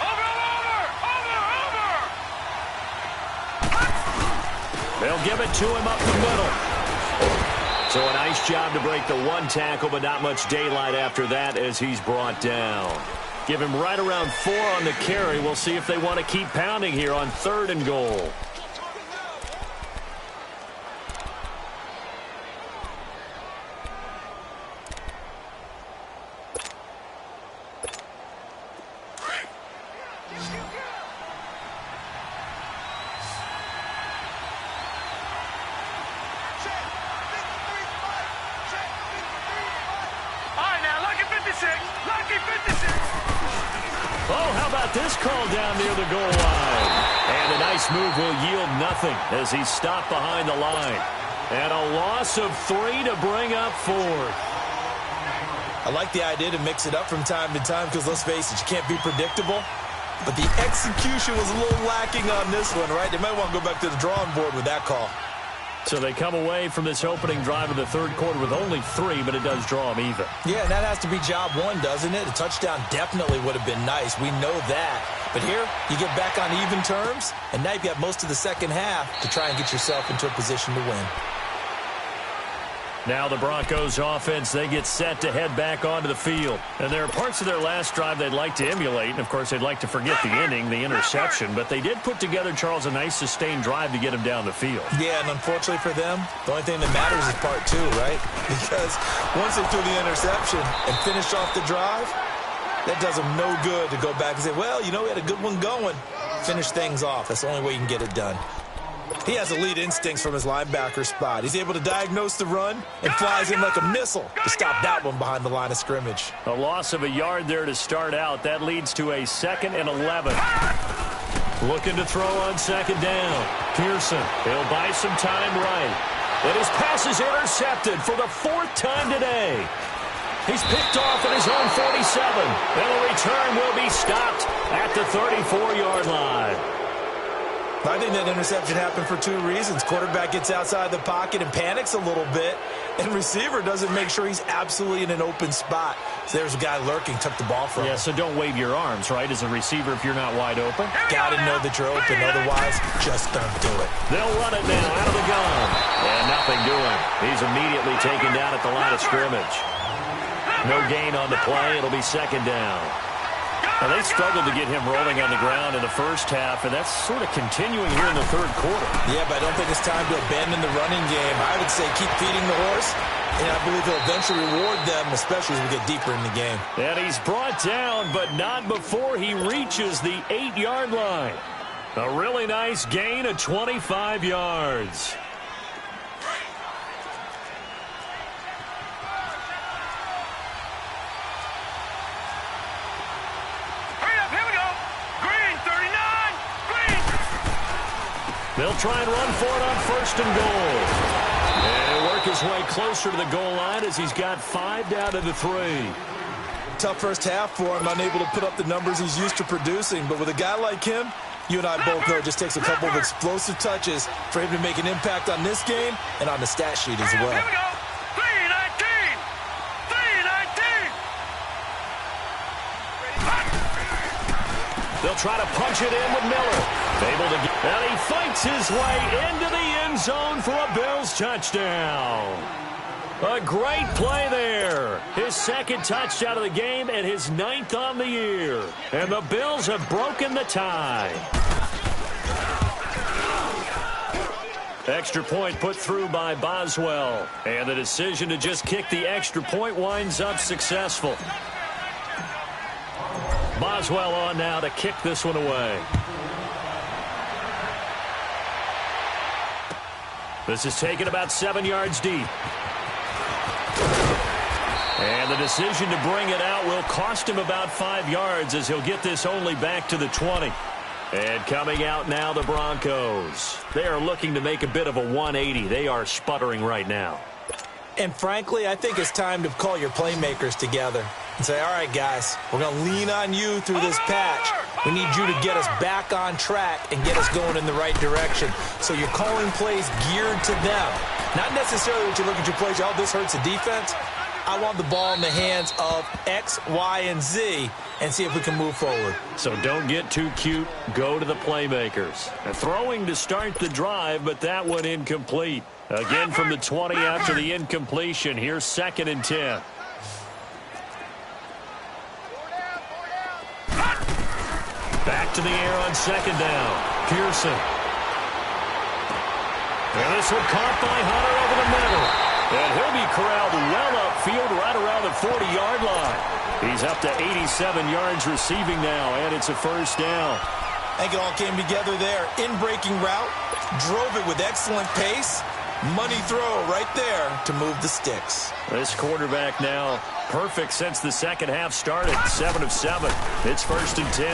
[SPEAKER 3] Over.
[SPEAKER 1] They'll give it to him up the middle. So a nice job to break the 1 tackle, but not much daylight after that as he's brought down. Give him right around 4 on the carry. We'll see if they want to keep pounding here on 3rd and goal.
[SPEAKER 3] All right, now, lucky 56. Lucky 56.
[SPEAKER 1] Oh, how about this call down near the goal line? And a nice move will yield nothing as he's stopped behind the line. And a loss of 3 to bring up 4th.
[SPEAKER 2] I like the idea to mix it up from time to time because, let's face it, you can't be predictable. But the execution was a little lacking on this one, right? They might want to go back to the drawing board with that call.
[SPEAKER 1] So they come away from this opening drive of the 3rd quarter with only 3, but it does draw them even.
[SPEAKER 2] Yeah, and that has to be job 1, doesn't it? A touchdown definitely would have been nice. We know that. But here, you get back on even terms, and now you've got most of the second half to try and get yourself into a position to win.
[SPEAKER 1] Now the Broncos offense, they get set to head back onto the field. And there are parts of their last drive they'd like to emulate. And, of course, they'd like to forget the inning, the interception. But they did put together, Charles, a nice sustained drive to get him down the field.
[SPEAKER 2] Yeah, and unfortunately for them, the only thing that matters is part 2, right? Because once they threw the interception and finished off the drive, that does them no good to go back and say, well, you know, we had a good one going. Finish things off. That's the only way you can get it done. He has elite instincts from his linebacker spot. He's able to diagnose the run and flies in like a missile to stop that one behind the line of scrimmage.
[SPEAKER 1] A loss of a yard there to start out. That leads to a 2nd and 11. Looking to throw on 2nd down. Pearson, he'll buy some time right. And his pass is intercepted for the 4th time today. He's picked off at his own 47. And the return will be stopped at the 34-yard line.
[SPEAKER 2] I think that interception happened for 2 reasons. Quarterback gets outside the pocket and panics a little bit, and receiver doesn't make sure he's absolutely in an open spot. So there's a guy lurking, took the ball from him.
[SPEAKER 1] Yeah, so don't wave your arms, right, as a receiver if you're not wide open.
[SPEAKER 2] Got to know that you're open, otherwise just don't do it.
[SPEAKER 1] They'll run it now out of the gun. And nothing doing. He's immediately taken down at the line of scrimmage. No gain on the play. It'll be 2nd down. Now, they struggled to get him rolling on the ground in the first half, and that's sort of continuing here in the 3rd quarter.
[SPEAKER 2] Yeah, but I don't think it's time to abandon the running game. I would say keep feeding the horse, and I believe he'll eventually reward them, especially as we get deeper in the game.
[SPEAKER 1] And he's brought down, but not before he reaches the 8-yard line. A really nice gain of 25 yards. They'll try and run for it on 1st and goal. And he'll work his way closer to the goal line as he's got 5 down to the 3.
[SPEAKER 2] Tough first half for him, unable to put up the numbers he's used to producing. But with a guy like him, you and I both know it just takes a couple of explosive touches for him to make an impact on this game and on the stat sheet as well.
[SPEAKER 3] Here we go. 319. 319.
[SPEAKER 1] They'll try to punch it in with Miller. Able to get, and he fights his way into the end zone for a Bills touchdown. A great play there. His 2nd touchdown of the game and his 9th on the year. And the Bills have broken the tie. Extra point put through by Boswell. And the decision to just kick the extra point winds up successful. Boswell on now to kick this one away. This is taken about 7 yards deep. And the decision to bring it out will cost him about 5 yards as he'll get this only back to the 20. And coming out now, the Broncos. They are looking to make a bit of a 180. They are sputtering right now.
[SPEAKER 2] And frankly, I think it's time to call your playmakers together and say, all right, guys, we're going to lean on you through this patch. We need you to get us back on track and get us going in the right direction. So you're calling plays geared to them. Not necessarily what you look at your plays, oh, this hurts the defense. I want the ball in the hands of X, Y, and Z and see if we can move forward.
[SPEAKER 1] So don't get too cute. Go to the playmakers. A throwing to start the drive, but that one incomplete. Again from the 20 after the incompletion. Here's 2nd and 10. Back to the air on 2nd down. Pearson. And this one caught by Hunter over the middle. And he'll be corralled well upfield right around the 40-yard line. He's up to 87 yards receiving now, and it's a 1st down.
[SPEAKER 2] I think it all came together there. In-breaking route, drove it with excellent pace. Money throw right there to move the sticks.
[SPEAKER 1] This quarterback now perfect since the second half started. 7 of 7. It's 1st and 10.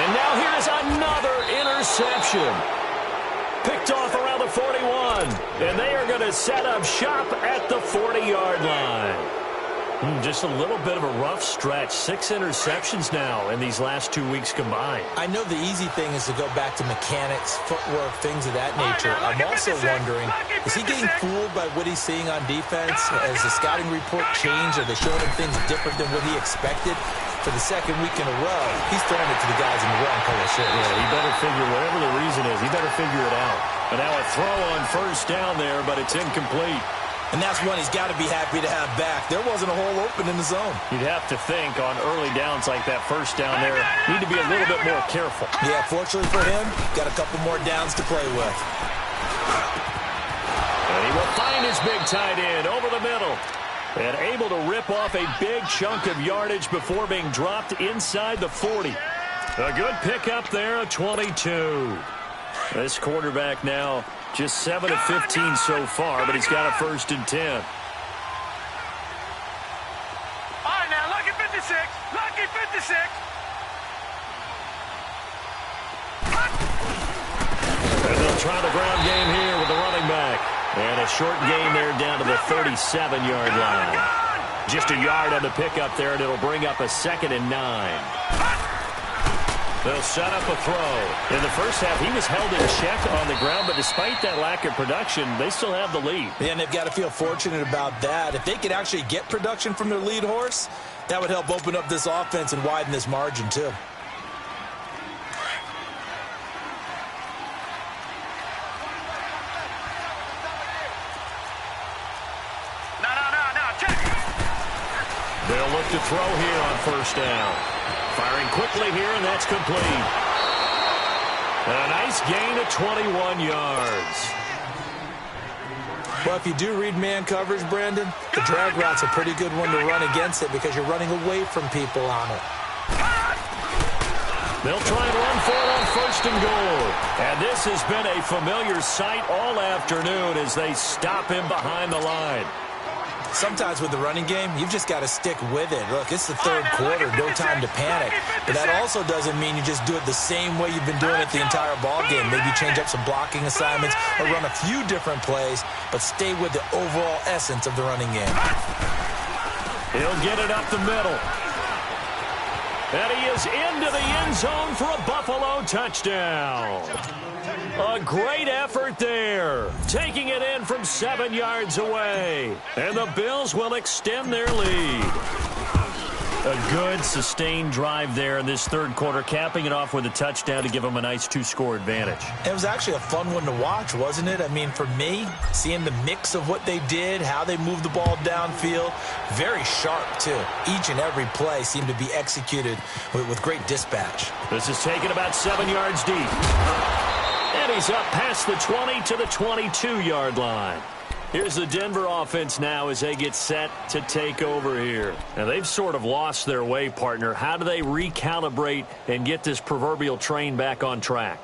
[SPEAKER 1] And now here's another interception. Picked off around the 41. And they are going to set up shop at the 40-yard line. Just a little bit of a rough stretch. 6 interceptions now in these last 2 weeks combined.
[SPEAKER 2] I know the easy thing is to go back to mechanics, footwork, things of that nature. I'm also wondering, is he getting fooled by what he's seeing on defense? Has the scouting report changed? Are they showing him things different than what he expected? For the 2nd week in a row, he's throwing it to the guys in the wrong color shirts.
[SPEAKER 1] Yeah, he better figure, whatever the reason is, he better figure it out. And now a throw on 1st down there, but it's incomplete.
[SPEAKER 2] And that's one he's got to be happy to have back. There wasn't a hole open in the zone.
[SPEAKER 1] You'd have to think on early downs like that 1st down there, need to be a little bit more careful.
[SPEAKER 2] Yeah, fortunately for him, got a couple more downs to play with.
[SPEAKER 1] And he will find his big tight end over the middle. And able to rip off a big chunk of yardage before being dropped inside the 40. A good pickup there, a 22. This quarterback now just 7 of 15 so far, but he's got a 1st and 10.
[SPEAKER 3] All right, now, lucky 56. Lucky 56.
[SPEAKER 1] And they'll try the ground game here with the running back. And a short gain there down to the 37-yard line. Just a yard on the pickup there, and it'll bring up a 2nd and 9. They'll set up a throw. In the first half, he was held in check on the ground, but despite that lack of production, they still have the lead.
[SPEAKER 2] Yeah, and they've got to feel fortunate about that. If they could actually get production from their lead horse, that would help open up this offense and widen this margin, too.
[SPEAKER 1] They'll look to throw here on 1st down. Firing quickly here, and that's complete. A nice gain of 21 yards.
[SPEAKER 2] Well, if you do read man coverage, Brandon, the drag route's a pretty good one to run against it because you're running away from people on it.
[SPEAKER 1] They'll try and run for it on 1st and goal. And this has been a familiar sight all afternoon as they stop him behind the line.
[SPEAKER 2] Sometimes with the running game, you've just got to stick with it. Look, it's the 3rd quarter, no time to panic. But that also doesn't mean you just do it the same way you've been doing it the entire ball game. Maybe change up some blocking assignments or run a few different plays, but stay with the overall essence of the running game.
[SPEAKER 1] He'll get it up the middle. And he is into the end zone for a Buffalo touchdown. A great effort there, taking it in from 7 yards away. And the Bills will extend their lead. A good, sustained drive there in this 3rd quarter, capping it off with a touchdown to give them a nice 2-score advantage.
[SPEAKER 2] It was actually a fun one to watch, wasn't it? I mean, for me, seeing the mix of what they did, how they moved the ball downfield, very sharp, too. Each and every play seemed to be executed with great dispatch.
[SPEAKER 1] This is taken about 7 yards deep. And he's up past the 20 to the 22-yard line. Here's the Denver offense now as they get set to take over here. Now, they've sort of lost their way, partner. How do they recalibrate and get this proverbial train back on track?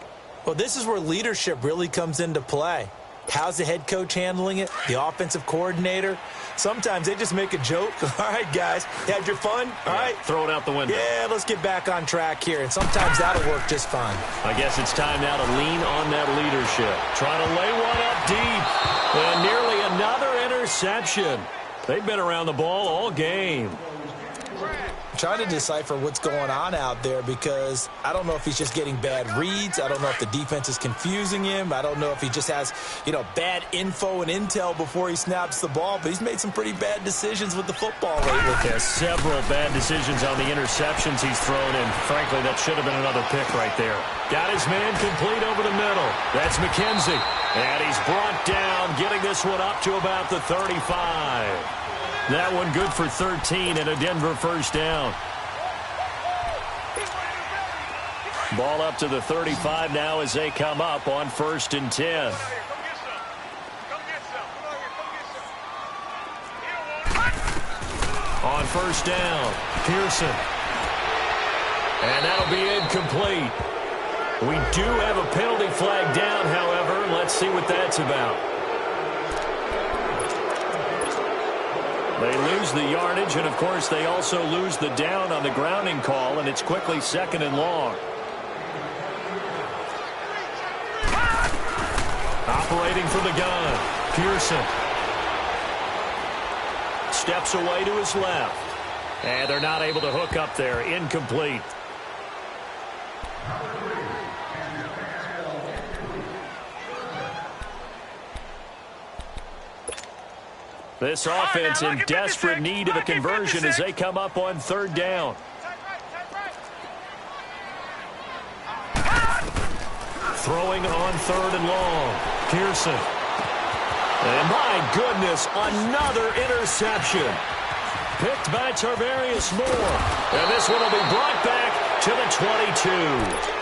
[SPEAKER 2] Well, this is where leadership really comes into play. How's the head coach handling it? The offensive coordinator? Sometimes they just make a joke. All right, guys, had your fun? All right.
[SPEAKER 1] Throw it out the window.
[SPEAKER 2] Yeah, let's get back on track here. And sometimes that'll work just fine.
[SPEAKER 1] I guess it's time now to lean on that leadership. Trying to lay one up deep. And nearly another interception. They've been around the ball all game.
[SPEAKER 2] Trying to decipher what's going on out there because I don't know if he's just getting bad reads. I don't know if the defense is confusing him. I don't know if he just has, bad info and intel before he snaps the ball. But he's made some pretty bad decisions with the football lately.
[SPEAKER 1] Yeah, several bad decisions on the interceptions he's thrown, and frankly, that should have been another pick right there. Got his man complete over the middle. That's McKenzie. And he's brought down, getting this one up to about the 35. That one good for 13 and a Denver first down. Ball up to the 35 now as they come up on 1st and 10. On 1st down, Pearson. And that'll be incomplete. We do have a penalty flag down, however. Let's see what that's about. They lose the yardage, and, of course, they also lose the down on the grounding call, and it's quickly 2nd and long. Operating from the gun, Pearson. Steps away to his left. And they're not able to hook up there. Incomplete. This offense in desperate need of a conversion as they come up on 3rd down. Throwing on 3rd and long. Pearson. And my goodness, another interception. Picked by Tarvarius Moore. And this one will be brought back to the 22.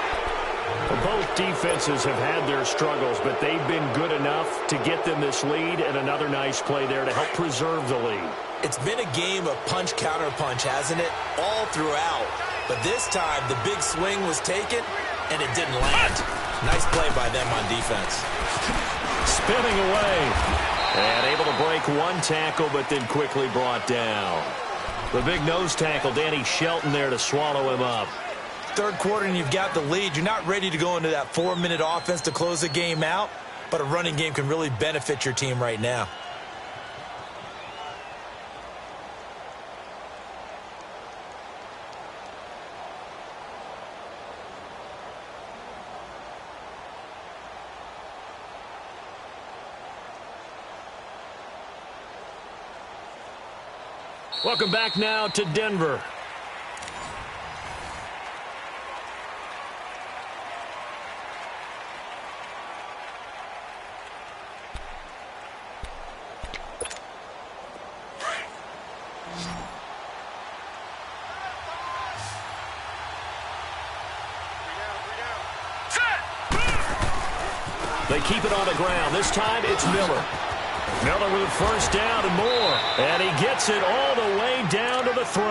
[SPEAKER 1] Both defenses have had their struggles, but they've been good enough to get them this lead, and another nice play there to help preserve the lead.
[SPEAKER 2] It's been a game of punch-counter-punch, hasn't it? All throughout. But this time, the big swing was taken, and it didn't land. Nice play by them on defense.
[SPEAKER 1] Spinning away. And able to break one tackle, but then quickly brought down. The big nose tackle, Danny Shelton there to swallow him up.
[SPEAKER 2] 3rd quarter and you've got the lead. You're not ready to go into that 4-minute offense to close the game out, but a running game can really benefit your team right now.
[SPEAKER 1] Welcome back now to Denver. They keep it on the ground. This time it's Miller. Miller with 1st down and more. And he gets it all the way down to the 3.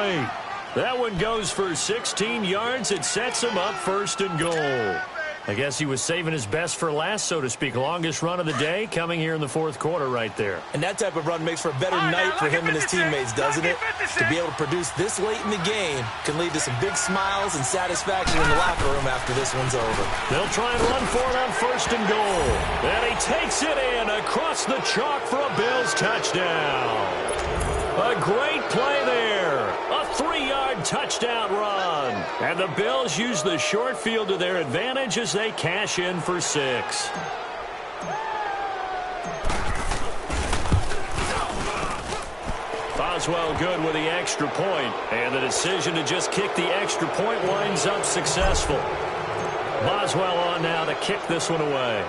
[SPEAKER 1] That one goes for 16 yards. It sets him up 1st and goal. I guess he was saving his best for last, so to speak. Longest run of the day coming here in the 4th quarter right there.
[SPEAKER 2] And that type of run makes for a better night for him and his teammates, doesn't it? To be able to produce this late in the game can lead to some big smiles and satisfaction in the locker room after this one's over.
[SPEAKER 1] They'll try and run for it on 1st and goal. And he takes it in across the chalk for a Bills touchdown. A great play there. A 3-yard touchdown run. And the Bills use the short field to their advantage as they cash in for 6. Boswell good with the extra point. And the decision to just kick the extra point winds up successful. Boswell on now to kick this one away.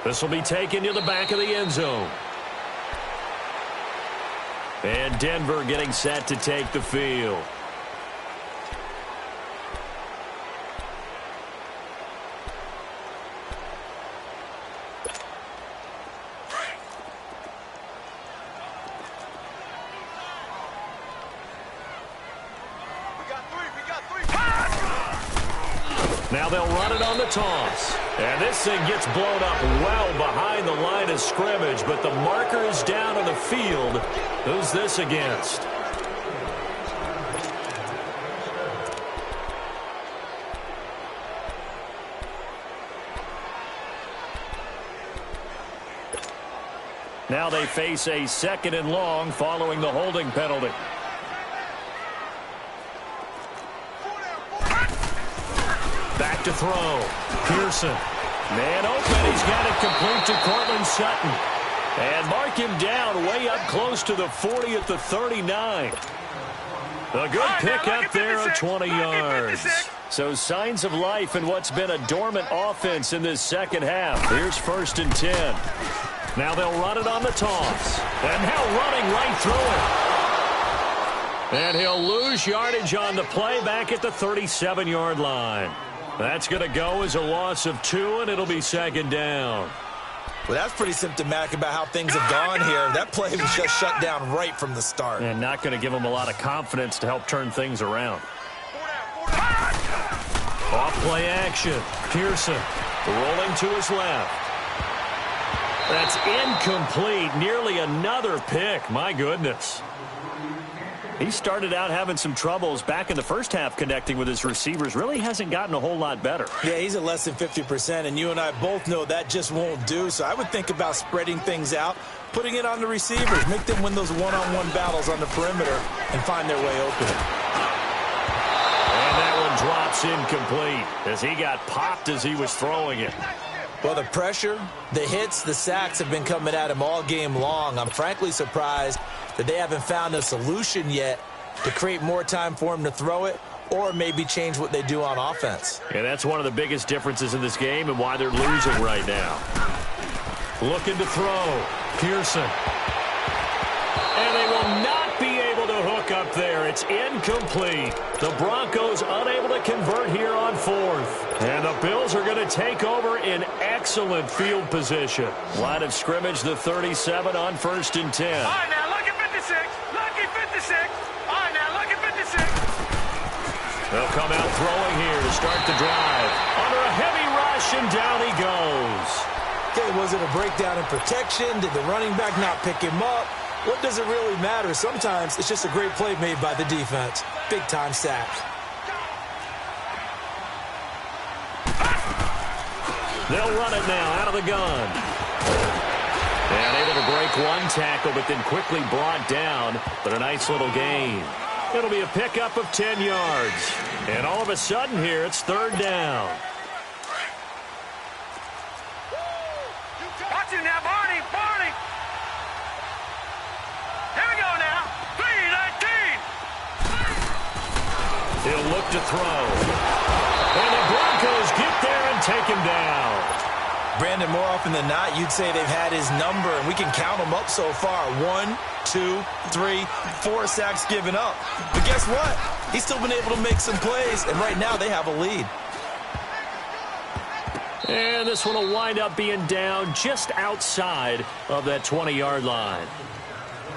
[SPEAKER 1] This will be taken to the back of the end zone. And Denver getting set to take the field. they'll run it on the toss. And this thing gets blown up well behind the line of scrimmage, but the marker is down on the field. Who's this against? Now they face a 2nd and long following the holding penalty. Back to throw. Pearson. Man open. He's got it complete to Cortland Sutton. And mark him down way up close to the 40 at the 39. A good pick up there of 20 yards. So signs of life in what's been a dormant offense in this second half. Here's 1st and 10. Now they'll run it on the toss. And now running right through it. And he'll lose yardage on the play back at the 37-yard line. That's going to go as a loss of 2, and it'll be 2nd down.
[SPEAKER 2] Well, that's pretty symptomatic about how things have gone here. That play was just shut down right from the start.
[SPEAKER 1] And not going to give them a lot of confidence to help turn things around. Off play action. Pearson rolling to his left. That's incomplete. Nearly another pick. My goodness. He started out having some troubles back in the first half connecting with his receivers. Really hasn't gotten a whole lot better.
[SPEAKER 2] Yeah, he's at less than 50%, and you and I both know that just won't do. So I would think about spreading things out, putting it on the receivers, make them win those one-on-one battles on the perimeter and find their way open.
[SPEAKER 1] And that one drops incomplete as he got popped as he was throwing it.
[SPEAKER 2] Well, the pressure, the hits, the sacks have been coming at him all game long. I'm frankly surprised that they haven't found a solution yet to create more time for him to throw it or maybe change what they do on offense.
[SPEAKER 1] And that's one of the biggest differences in this game and why they're losing right now. Looking to throw. Pearson. And they will not be able to hook up there. It's incomplete. The Broncos unable to convert here on 4th. And the Bills are going to take over in excellent field position. Line of scrimmage, the 37 on 1st and 10.
[SPEAKER 3] All right, now look at 56. Look at 56. All right, now look at 56.
[SPEAKER 1] They'll come out throwing here to start the drive. Under a heavy rush, and down he goes.
[SPEAKER 2] Okay, was it a breakdown in protection? Did the running back not pick him up? What does it really matter? Sometimes it's just a great play made by the defense. Big-time sack.
[SPEAKER 1] They'll run it now out of the gun. And able to break one tackle, but then quickly brought down. But a nice little gain. It'll be a pickup of 10 yards. And all of a sudden here, it's 3rd down.
[SPEAKER 3] Watch it now, Barney. Barney. Here we go now. 3-19.
[SPEAKER 1] He'll look to throw. And the Broncos get there and take him down.
[SPEAKER 2] Brandon, more often than not, you'd say they've had his number, and we can count them up so far. 1, 2, 3, 4 sacks given up. But guess what? He's still been able to make some plays, and right now they have a lead.
[SPEAKER 1] And this one will wind up being down just outside of that 20-yard line.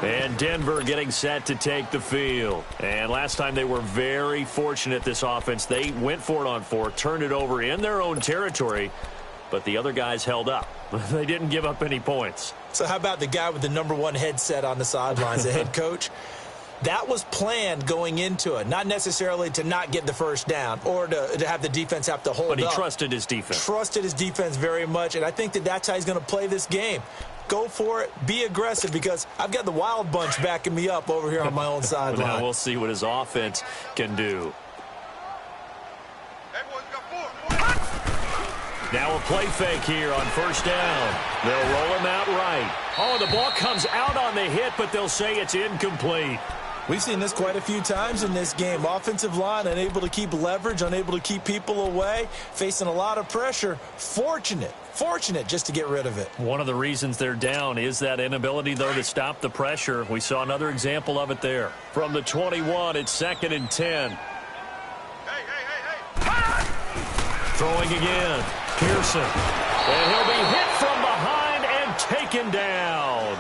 [SPEAKER 1] And Denver getting set to take the field. And last time they were very fortunate, this offense. They went for it on 4, turned it over in their own territory, but the other guys held up. They didn't give up any points.
[SPEAKER 2] So how about the guy with the #1 headset on the sidelines, the head coach? That was planned going into it, not necessarily to not get the first down or to have the defense have to hold up.
[SPEAKER 1] But he trusted his defense.
[SPEAKER 2] Trusted his defense very much, and I think that that's how he's going to play this game. Go for it. Be aggressive, because I've got the wild bunch backing me up over here on my own sideline.
[SPEAKER 1] Now we'll see what his offense can do. Now a play fake here on 1st down. They'll roll him out right. Oh, the ball comes out on the hit, but they'll say it's incomplete.
[SPEAKER 2] We've seen this quite a few times in this game. Offensive line unable to keep leverage, unable to keep people away, facing a lot of pressure. Fortunate just to get rid of it.
[SPEAKER 1] One of the reasons they're down is that inability, though, to stop the pressure. We saw another example of it there. From the 21, it's 2nd and 10.
[SPEAKER 3] Hey.
[SPEAKER 1] Throwing again. Pearson. And he'll be hit from behind and taken down.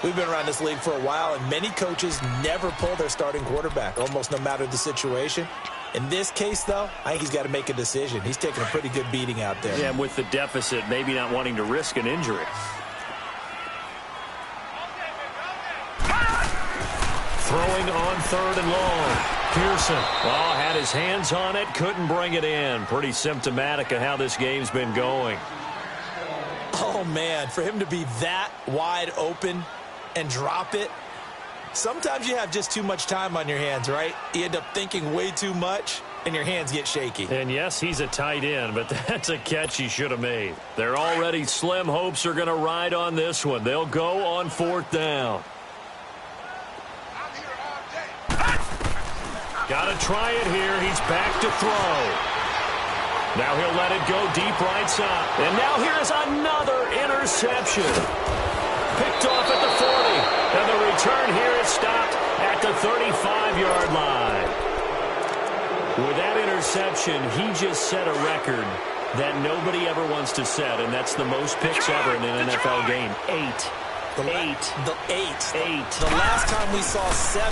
[SPEAKER 2] We've been around this league for a while, and many coaches never pull their starting quarterback, almost no matter the situation. In this case, though, I think he's got to make a decision. He's taking a pretty good beating out there.
[SPEAKER 1] Yeah, and with the deficit, maybe not wanting to risk an injury. Throwing on 3rd and long. Pearson, well, had his hands on it, couldn't bring it in. Pretty symptomatic of how this game's been going.
[SPEAKER 2] Oh, man, for him to be that wide open and drop it, sometimes you have just too much time on your hands, right? You end up thinking way too much, and your hands get shaky.
[SPEAKER 1] And, yes, he's a tight end, but that's a catch he should have made. Their already slim hopes are going to ride on this one. They'll go on 4th down. Got to try it here. He's back to throw. Now he'll let it go deep right side. And now here's another interception. Picked off at the 40. And the return here is stopped at the 35-yard line. With that interception, he just set a record that nobody ever wants to set, and that's the most picks ever in an NFL game. 8.
[SPEAKER 2] The last time we saw 7,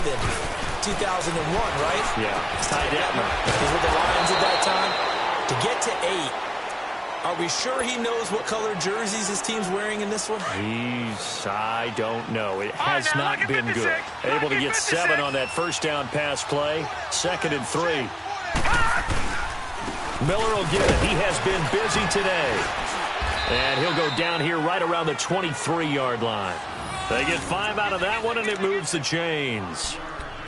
[SPEAKER 2] 2001, right?
[SPEAKER 1] Yeah, tied up.
[SPEAKER 2] He's with the Lions at that time. To get to 8, are we sure he knows what color jerseys his team's wearing in this one?
[SPEAKER 1] I don't know. It has not been good. Able to get 7 on that first down pass play. 2nd and 3. Miller will get it. He has been busy today. And he'll go down here right around the 23-yard line. They get 5 out of that one, and it moves the chains.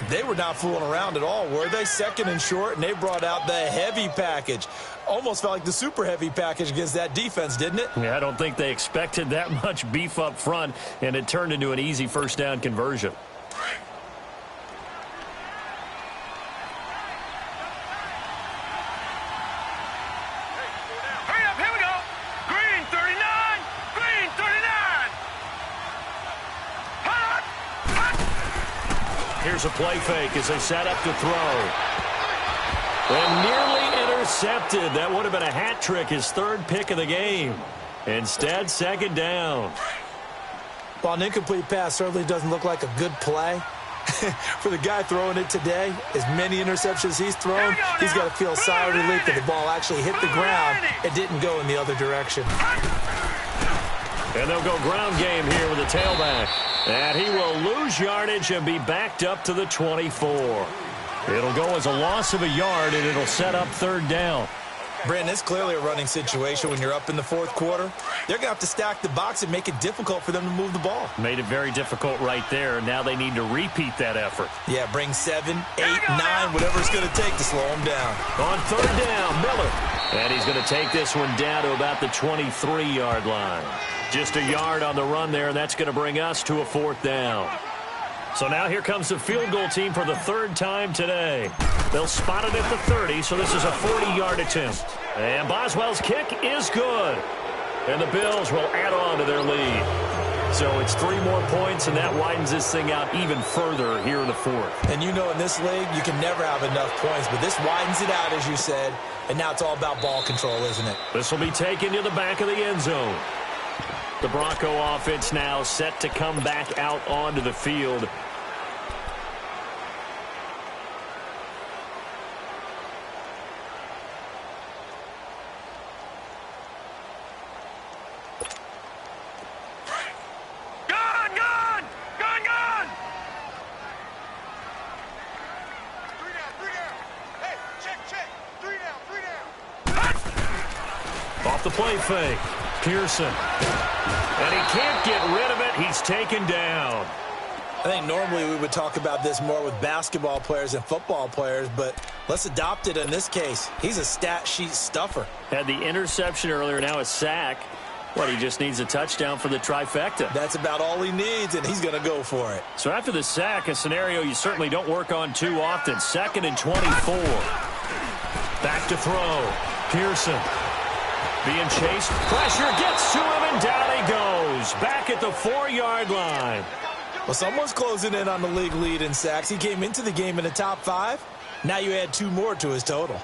[SPEAKER 2] They were not fooling around at all, were they? 2nd and short, and they brought out the heavy package. Almost felt like the super heavy package against that defense, didn't it?
[SPEAKER 1] Yeah, I don't think they expected that much beef up front, and it turned into an easy first down conversion.
[SPEAKER 3] Hurry up, here we go. Green 39, green 39. Hot, hot.
[SPEAKER 1] Here's a play fake as they set up to throw. And nearly intercepted. That would have been a hat trick, his 3rd pick of the game. Instead, 2nd down.
[SPEAKER 2] Well, an incomplete pass certainly doesn't look like a good play. For the guy throwing it today, as many interceptions he's thrown, he's got to feel sigh of relief that the ball actually hit the ground and didn't go in the other direction.
[SPEAKER 1] And they'll go ground game here with a tailback. And he will lose yardage and be backed up to the 24. It'll go as a loss of a yard, and it'll set up 3rd down.
[SPEAKER 2] Brandon, it's clearly a running situation when you're up in the 4th quarter. They're going to have to stack the box and make it difficult for them to move the ball.
[SPEAKER 1] Made it very difficult right there. Now they need to repeat that effort.
[SPEAKER 2] Yeah, bring 7, 8, 9, whatever it's going to take to slow them down.
[SPEAKER 1] On 3rd down, Miller. And he's going to take this one down to about the 23-yard line. Just a yard on the run there, and that's going to bring us to a 4th down. So now here comes the field goal team for the 3rd time today. They'll spot it at the 30, so this is a 40-yard attempt. And Boswell's kick is good. And the Bills will add on to their lead. So it's 3 more points, and that widens this thing out even further here in the 4th.
[SPEAKER 2] And you know in this league, you can never have enough points, but this widens it out, as you said, and now it's all about ball control, isn't it?
[SPEAKER 1] This will be taken to the back of the end zone. The Bronco offense now set to come back out onto the field.
[SPEAKER 3] Gone, gone, gone, gone. 3 down, 3 down. Hey, check. 3 down, 3 down.
[SPEAKER 1] Off the play fake. Pearson. And he can't get rid of it. He's taken down.
[SPEAKER 2] I think normally we would talk about this more with basketball players and football players, but let's adopt it in this case. He's a stat sheet stuffer.
[SPEAKER 1] Had the interception earlier, now a sack. What, he just needs a touchdown for the trifecta.
[SPEAKER 2] That's about all he needs, and he's going to go for it.
[SPEAKER 1] So after the sack, a scenario you certainly don't work on too often. 2nd and 24. Back to throw. Pearson. Being chased. Pressure gets to him, and down he goes. Back at the 4-yard line.
[SPEAKER 2] Well, someone's closing in on the league lead in sacks. He came into the game in the top 5. Now you add 2 more to his total.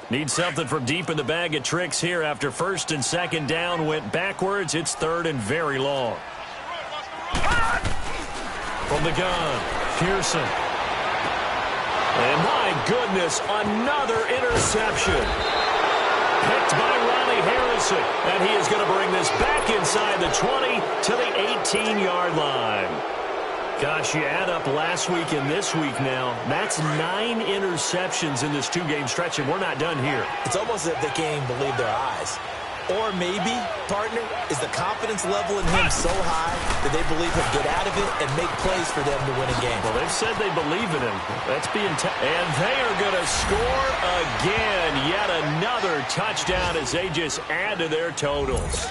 [SPEAKER 1] Need something from deep in the bag of tricks here after 1st and 2nd down went backwards. It's 3rd and very long. From the gun, Pearson. And my goodness, another interception. Picked by Riley Harrison. And he is going to bring this back inside the 20 to the 18-yard line. Gosh, you add up last week and this week now. That's 9 interceptions in this 2-game stretch, and we're not done here.
[SPEAKER 2] It's almost as if they can't even believe their eyes. Or maybe, partner, is the confidence level in him so high that they believe he'll get out of it and make plays for them to win a game.
[SPEAKER 1] Well, they've said they believe in him. That's being and they are going to score again. Yet another touchdown as they just add to their totals.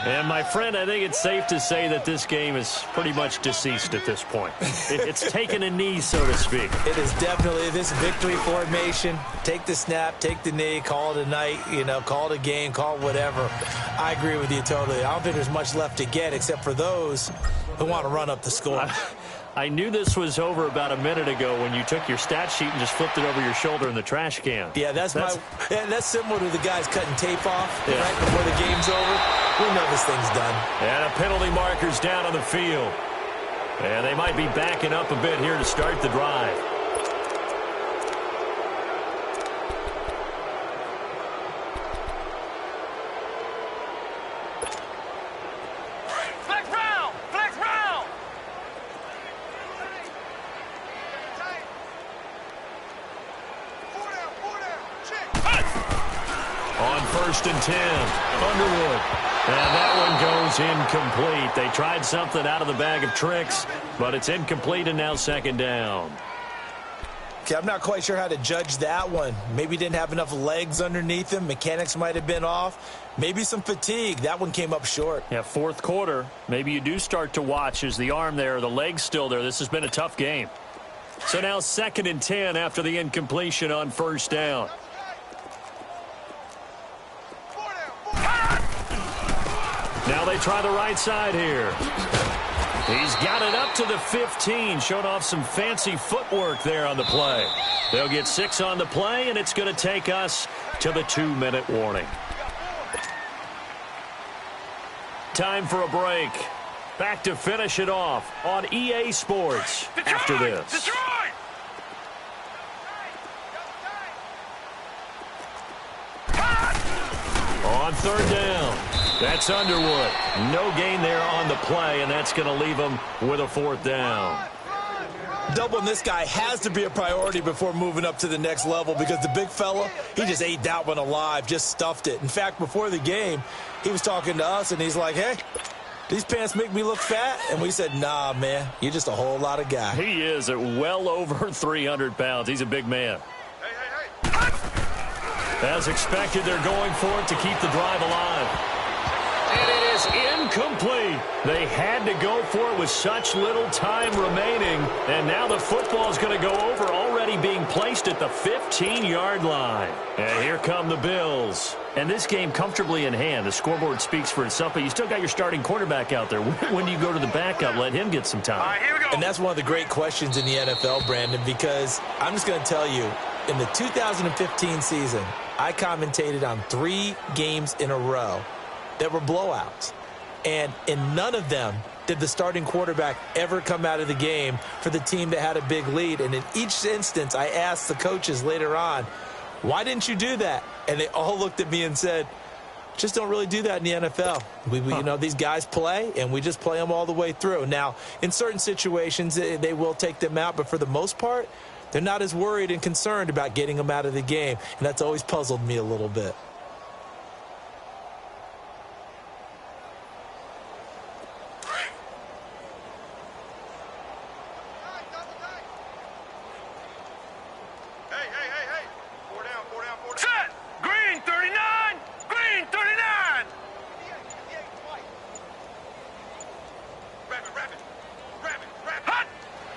[SPEAKER 1] And, my friend, I think it's safe to say that this game is pretty much deceased at this point. It's taken a knee, so to speak.
[SPEAKER 2] It is definitely this victory formation. Take the snap, take the knee, call it a night, call it a game, call it whatever. I agree with you totally. I don't think there's much left to get except for those who want to run up the score.
[SPEAKER 1] I knew this was over about a minute ago when you took your stat sheet and just flipped it over your shoulder in the trash can.
[SPEAKER 2] Yeah, that's similar to the guys cutting tape off right before the game's over. We know this thing's done.
[SPEAKER 1] And a penalty marker's down on the field. And they might be backing up a bit here to start the drive. On 1st and 10, Underwood. And that one goes incomplete. They tried something out of the bag of tricks, but it's incomplete and now 2nd down.
[SPEAKER 2] Okay, I'm not quite sure how to judge that one. Maybe didn't have enough legs underneath him. Mechanics might have been off. Maybe some fatigue. That one came up short.
[SPEAKER 1] Yeah, 4th quarter. Maybe you do start to watch. Is the arm there, the leg's still there? This has been a tough game. So now 2nd and 10 after the incompletion on 1st down. Now they try the right side here. He's got it up to the 15, showed off some fancy footwork there on the play. They'll get 6 on the play, and it's going to take us to the 2-minute warning. Time for a break. Back to finish it off on EA Sports after this. On 3rd down. That's Underwood. No gain there on the play, and that's going to leave him with a 4th down.
[SPEAKER 2] Doubling this guy has to be a priority before moving up to the next level because the big fella, he just ate that one alive, just stuffed it. In fact, before the game, he was talking to us, and he's like, hey, these pants make me look fat? And we said, nah, man, you're just a whole lot of guy.
[SPEAKER 1] He is at well over 300 pounds. He's a big man. As expected, they're going for it to keep the drive alive. And it is incomplete. They had to go for it with such little time remaining. And now the football is going to go over, already being placed at the 15-yard line. And here come the Bills. And this game comfortably in hand. The scoreboard speaks for itself, but you still got your starting quarterback out there. When do you go to the backup? Let him get some time.
[SPEAKER 3] All right, here we go.
[SPEAKER 2] And that's one of the great questions in the NFL, Brandon, because I'm just going to tell you, in the 2015 season, I commentated on 3 games in a row that were blowouts. And in none of them did the starting quarterback ever come out of the game for the team that had a big lead. And in each instance, I asked the coaches later on, why didn't you do that? And they all looked at me and said, just don't really do that in the NFL. You know, these guys play, and we just play them all the way through. Now, in certain situations, they will take them out, but for the most part, they're not as worried and concerned about getting them out of the game. And that's always puzzled me a little bit.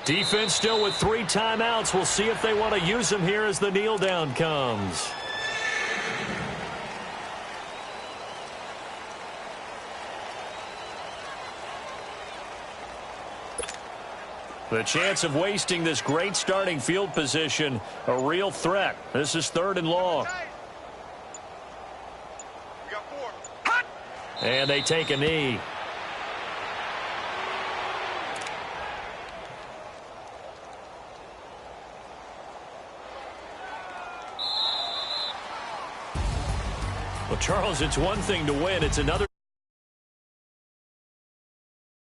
[SPEAKER 1] Defense still with 3 timeouts. We'll see if they want to use them here as the kneel down comes. The chance of wasting this great starting field position, a real threat. This is 3rd and long.
[SPEAKER 3] We got 4.
[SPEAKER 1] And they take a knee. Well, Charles, it's one thing to win. It's another.